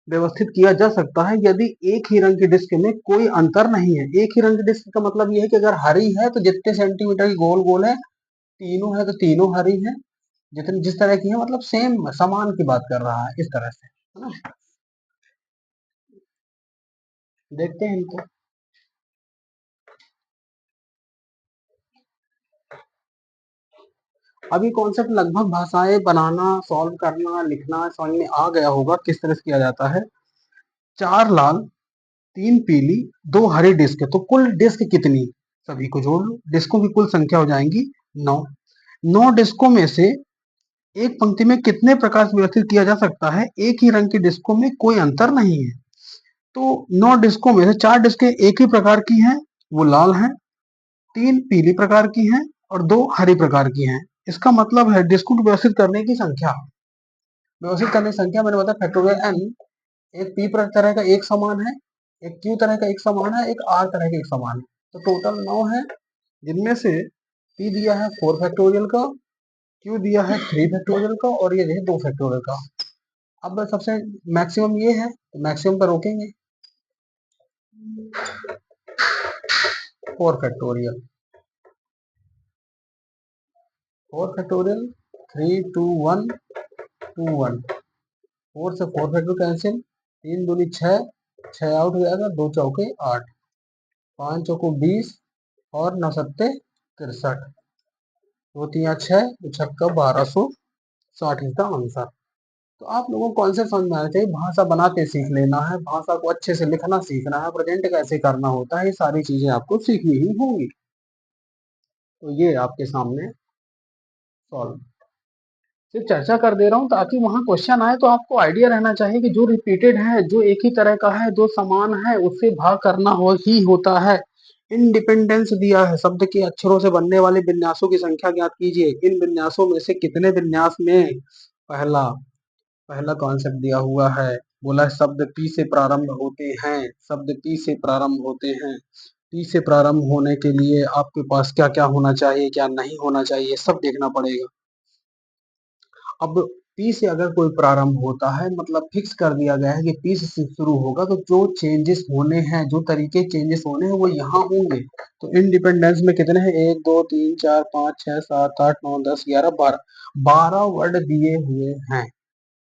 व्यवस्थित किया जा सकता है यदि एक ही रंग की डिस्क में कोई अंतर नहीं है। एक ही रंग की डिस्क का मतलब ये है कि अगर हरी है तो जितने सेंटीमीटर की गोल गोल है, तीनों है तो तीनों हरी है, जितनी जिस तरह की है मतलब सेम समान की बात कर रहा है इस तरह से, है ना। देखते हैं इनको। अभी कॉन्सेप्ट लगभग भाषाएं बनाना, सॉल्व करना, लिखना समझ में आ गया होगा किस तरह से किया जाता है। 4 लाल 3 पीली 2 हरी डिस्क है तो कुल डिस्क कितनी, सभी को जोड़ लो, डिस्कों की कुल संख्या हो जाएंगी 9। 9 डिस्कों में से एक पंक्ति में कितने प्रकार से व्यवस्थित किया जा सकता है, एक ही रंग की डिस्कों में कोई अंतर नहीं है। तो 9 डिस्कों में से 4 डिस्कें एक ही प्रकार की हैं, वो लाल हैं, 3 पीली प्रकार की हैं और 2 हरी प्रकार की हैं। इसका मतलब है डिस्को को व्यवस्थित करने की संख्या, व्यवस्थित करने की संख्या मैंने बताया फैक्टोरियल n, एक p तरह का एक समान है, एक q तरह का एक समान है, एक r तरह का एक समान है, तो टोटल 9 है, जिनमें से p दिया है 4 फैक्टोरियल का, q दिया है 3 फैक्टोरियल का और ये है 2 फैक्टोरियल का। अब सबसे मैक्सिमम ये है तो मैक्सिमम पर रोकेंगे 4 फैक्टोरियल, 4 फैक्टोरियल 3 2 1 2 1, 4 से 4 फैक्टोरियल कैंसिल, 3 दूनी 6, 6 आउट हो जाएगा, 2 चौके 8, 5 चौको 20 और 9 सत्ते 63, 2 तिया 6, छक्का 1260 इज द आंसर। तो आप लोगों को कॉन्सेप्ट समझ में आना चाहिए, भाषा बनाते सीख लेना है, भाषा को अच्छे से लिखना सीखना है, प्रेजेंट कैसे करना होता है, ये सारी चीजें आपको सीखनी ही होंगी। तो ये आपके सामने सॉल्व सिर्फ चर्चा कर दे रहा हूँ ताकि वहां क्वेश्चन आए तो आपको आइडिया रहना चाहिए कि जो रिपीटेड है, जो एक ही तरह का है, जो समान है, उससे भाग करना ही होता है। इंडिपेंडेंस दिया है, शब्द के अक्षरों से बनने वाले विन्यासों की संख्या ज्ञात कीजिए। इन विन्यासों में से कितने विन्यास में पहला पहला कॉन्सेप्ट दिया हुआ है, बोला है शब्द पी से प्रारंभ होते हैं, शब्द पी से प्रारंभ होते हैं। पी से प्रारंभ होने के लिए आपके पास क्या क्या होना चाहिए, क्या नहीं होना चाहिए, सब देखना पड़ेगा। अब पी से अगर कोई प्रारंभ होता है मतलब फिक्स कर दिया गया है कि पी से शुरू होगा, तो जो चेंजेस होने हैं, जो तरीके चेंजेस होने हैं वो यहाँ होंगे। तो इंडिपेंडेंस में कितने हैं, 1 2 3 4 5 6 7 8 9 10 11 12, 12 वर्ड दिए हुए हैं।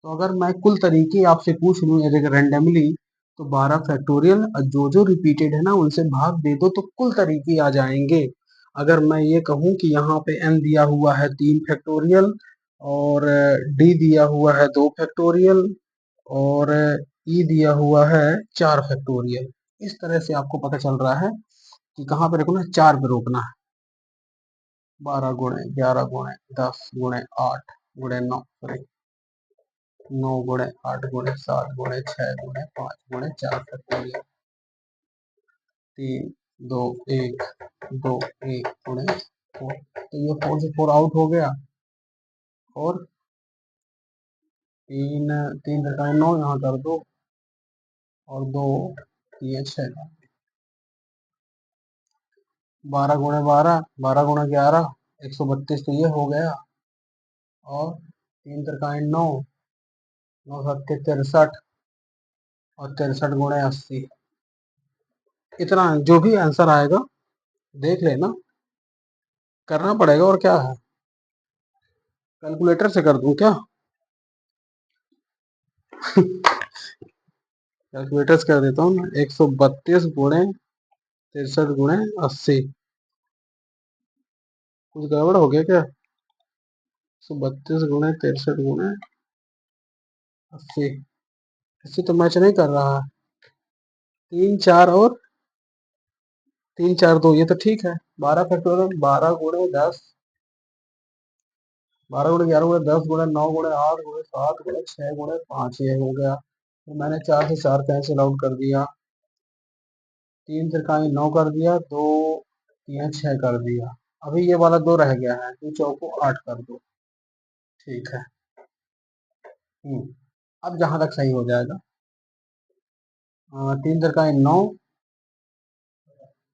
तो अगर मैं कुल तरीके आपसे पूछ लूँ रेंडमली तो 12 फैक्टोरियल और जो जो रिपीटेड है ना उनसे भाग दे दो तो कुल तरीके आ जाएंगे। अगर मैं ये कहूँ कि यहाँ पे n दिया हुआ है 3 फैक्टोरियल और d दिया हुआ है 2 फैक्टोरियल और e दिया हुआ है 4 फैक्टोरियल, इस तरह से आपको पता चल रहा है कि कहाँ पे रुकना है, 4 पे रोकना है। 12 गुणे 11 गुणे 10 गुणे 8 गुणे 9 सॉरी 9 गुणे 8 गुणे 7 गुणे 6 गुणे 5 गुणे 4 फैक्टोरियल, 3 2 1 2 1 गुणे 4, तो ये 4 से 4 आउट हो गया और 3 3 घटाए 9 यहाँ कर दो और 2 ये 6, 12 गुणे 12 12 गुणे 11 132 तो ये हो गया और 3 त्रिकाएं 9 9 सत्ते 63 और 63 गुणे 80, इतना जो भी आंसर आएगा देख लेना, करना पड़ेगा और क्या है, कैलकुलेटर से कर दूं क्या? कैलकुलेटर से कर देता हूँ ना, 132 गुणे 63 गुणे 80, कुछ गड़बड़ हो गया क्या? 132 गुणे 63 गुणे 80। इससे तो मैच नहीं कर रहा है। 3 4 और 3 4 2, ये तो ठीक है। 12 फैक्टोरियल 12 गुणे 10, 12 गुणे 11 गुणे 10 गुणे 9 गुणे 8 गुणे 7 गुणे 6 गुणे 5, ये हो गया। तो मैंने 4 से 4 कैंसिल आउट कर दिया, 3 तिरकाई 9 कर दिया, 2 3 6 कर दिया। अभी ये वाला 2 रह गया है, 2 चौको 8 कर दो। ठीक है। अब जहां तक सही हो जाएगा। 3 तिरकाई 9,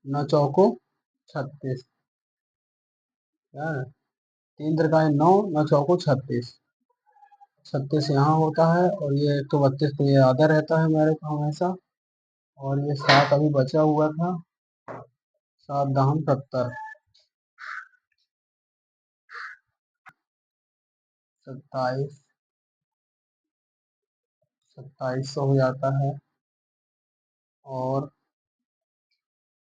9 चौको 36। 3 तिरकाई 9, 9 चौको 36। 36 यहाँ होता है, और ये 132 तो ये आधा रहता है मेरे को हमेशा। और ये 7 अभी बचा हुआ था, 7 दहम 70, 27 2700 हो जाता है। और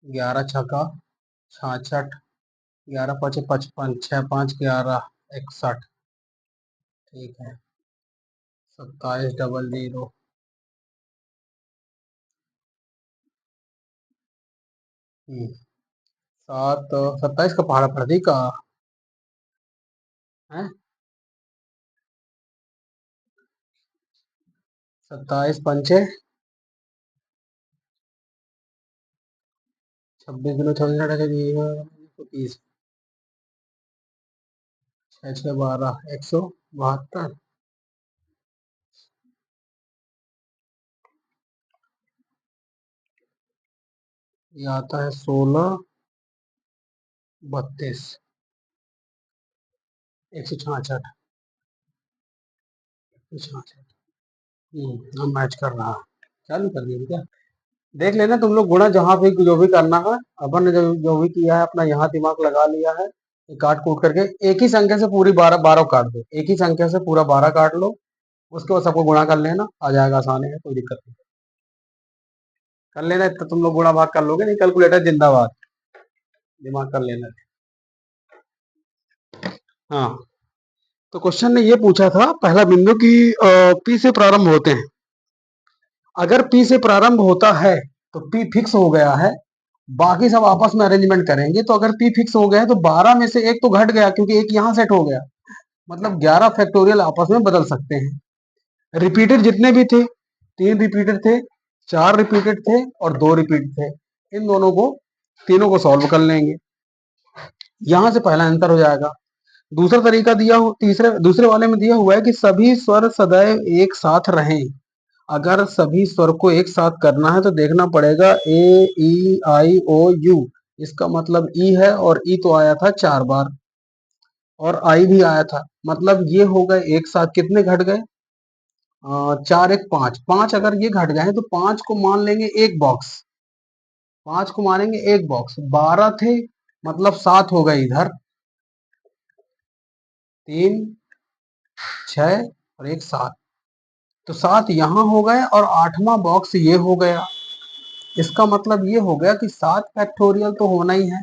11 छक्का 66, 11 पचे 55, 6 5 11 61। ठीक है। 2700। 7 27 का पहाड़ा प्रतीक का है। 27 पंचे 26 दिनों 30, 6 6 12 172। ये आता है 16 32 166। हम मैच कर रहा है। चालू कर दिया क्या? देख लेना तुम लोग गुणा जहां भी जो भी करना है। अपन ने जो भी किया है अपना यहाँ दिमाग लगा लिया है। ये काट कूट करके एक ही संख्या से पूरी 12 12 काट दो। एक ही संख्या से पूरा 12 काट लो, उसके बाद सबको गुणा कर लेना, आ जाएगा आसानी है, कोई दिक्कत नहीं। कर लेना, तो तुम लोग गुणा भाग कर लोगे नहीं। कैलकुलेटर जिंदाबाद, दिमाग कर लेना। हाँ, तो क्वेश्चन ने ये पूछा था पहला बिंदु की पी से प्रारंभ होते हैं। अगर पी से प्रारंभ होता है तो पी फिक्स हो गया है, बाकी सब आपस में अरेंजमेंट करेंगे। तो अगर पी फिक्स हो गया है तो 12 में से एक तो घट गया, क्योंकि एक यहां सेट हो गया। मतलब 11 फैक्टोरियल आपस में बदल सकते हैं। रिपीटेड जितने भी थे, 3 रिपीटेड थे, 4 रिपीटेड थे और 2 रिपीट थे। इन दोनों को, तीनों को सॉल्व कर लेंगे, यहां से पहला आंसर हो जाएगा। दूसरा तरीका दिया हो, दूसरे वाले में दिया हुआ है कि सभी स्वर सदैव एक साथ रहें। अगर सभी स्वर को एक साथ करना है तो देखना पड़ेगा ए ई आई ओ यू। इसका मतलब ई है, और ई तो आया था 4 बार, और आई भी आया था। मतलब ये हो गए एक साथ, कितने घट गए? 4 1 5, 5 अगर ये घट गए तो 5 को मान लेंगे एक बॉक्स। 5 को मानेंगे एक बॉक्स। 12 थे, मतलब 7 हो गए इधर, 3 6 और एक 7। तो 7 यहां हो गए, और 8वां बॉक्स ये हो गया। इसका मतलब ये हो गया कि 7 फैक्टोरियल तो होना ही है।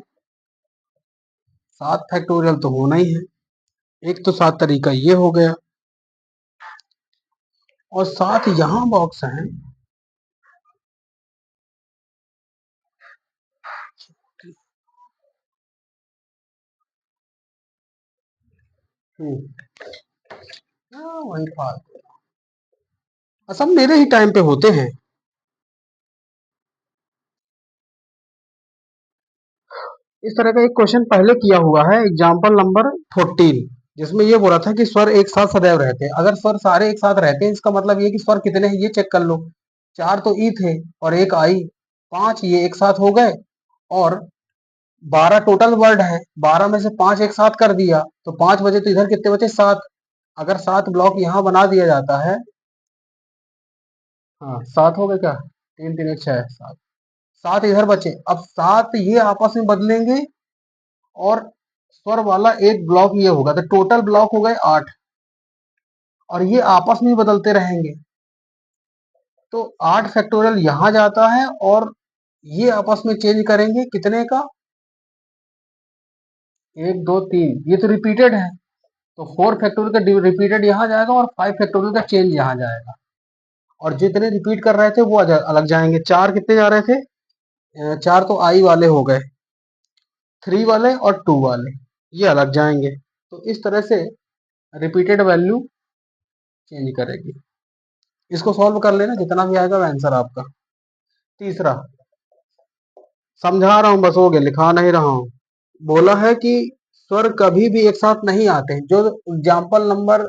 7 फैक्टोरियल तो होना ही है। एक तो 7 तरीका ये हो गया, और 7 यहां बॉक्स हैं। वही फालतू, सब मेरे ही टाइम पे होते हैं। इस तरह का एक क्वेश्चन पहले किया हुआ है, एग्जाम्पल नंबर 14, जिसमें ये बोला था कि स्वर एक साथ सदैव रहते हैं। अगर स्वर सारे एक साथ रहते हैं, इसका मतलब ये कि स्वर कितने हैं ये चेक कर लो। 4 तो ई थे और एक आई, 5 ये एक साथ हो गए, और 12 टोटल वर्ड है। 12 में से 5 एक साथ कर दिया तो 5 बजे, तो इधर कितने बचे? 7। अगर 7 ब्लॉक यहाँ बना दिया जाता है। हाँ, 7 हो गए क्या? 3 3 1 6 7, 7 इधर बचे। अब 7 ये आपस में बदलेंगे, और स्वर वाला एक ब्लॉक ये होगा, तो टोटल ब्लॉक हो गए 8, और ये आपस में बदलते रहेंगे। तो 8 फैक्टोरियल यहां जाता है, और ये आपस में चेंज करेंगे कितने का? 1 2 3, ये तो रिपीटेड है। तो 4 फैक्टोरियल का रिपीटेड यहाँ जाएगा और 5 फैक्टोरियल का चेंज यहाँ जाएगा, और जितने रिपीट कर रहे थे वो अलग जाएंगे। 4 कितने जा रहे थे, 4 तो आई वाले हो गए, 3 वाले और 2 वाले ये अलग जाएंगे। तो इस तरह से रिपीटेड वैल्यू चेंज करेगी। इसको सॉल्व कर लेना, जितना भी आएगा वो आंसर आपका। तीसरा समझा रहा हूं, बस हो गया, लिखा नहीं रहा हूं। बोला है कि स्वर कभी भी एक साथ नहीं आते हैं। जो एग्जाम्पल नंबर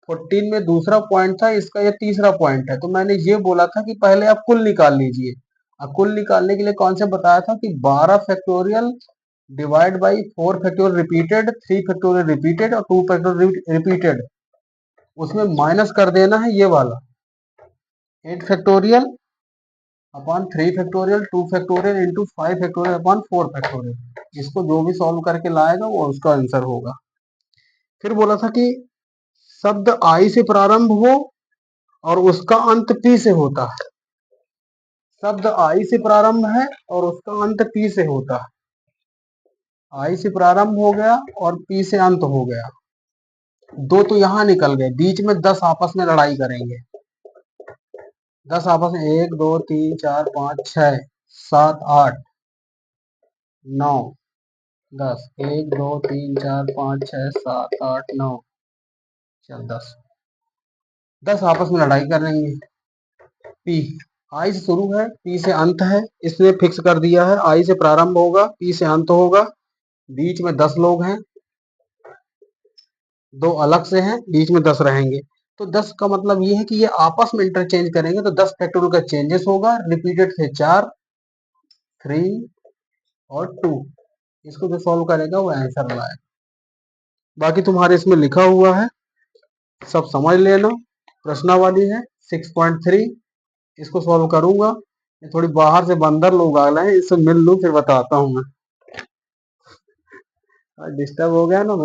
14 में दूसरा पॉइंट था, इसका ये तीसरा पॉइंट है। तो मैंने ये बोला था कि पहले आप कुल निकाल लीजिए। अब कुल निकालने के लिए कौन से बताया था कि 12 factorial divide by 4 factorial repeated, 3 factorial repeated और 2 फैक्टोरियल रिपीटेड, उसमें माइनस कर देना है ये वाला 8 factorial upon 3 factorial 2 factorial into 5 factorial upon 4 factorial. इसको जो भी सॉल्व करके लाएगा वो उसका आंसर होगा। फिर बोला था कि शब्द आई से प्रारंभ हो और उसका अंत पी से होता है। शब्द आई से प्रारंभ है और उसका अंत पी से होता है। आई से प्रारंभ हो गया और पी से अंत हो गया। दो तो यहां निकल गए, बीच में 10 आपस में लड़ाई करेंगे। 10 आपस में 1 2 3 4 5 6 7 8 9 10, 1 2 3 4 5 6 7 8 9, चल 10 आपस में लड़ाई करेंगे। पी आई से शुरू है, पी से अंत है, इसने फिक्स कर दिया है। आई से प्रारंभ होगा, पी से अंत होगा, बीच में 10 लोग हैं, दो अलग से हैं, बीच में 10 रहेंगे। तो 10 का मतलब ये है कि ये आपस में इंटरचेंज करेंगे, तो 10 फैक्टोरियल का चेंजेस होगा। रिपीटेड थे 4, 3 और 2। इसको जो सॉल्व करेगा वो आंसर लाएगा। बाकी तुम्हारे इसमें लिखा हुआ है, सब समझ लेना। प्रश्नावली है 6.3, इसको सॉल्व करूंगा। थोड़ी बाहर से बंदर लोग आ गए हैं, इससे मिल लूं फिर बताता हूँ मैं। डिस्टर्ब हो गया ना।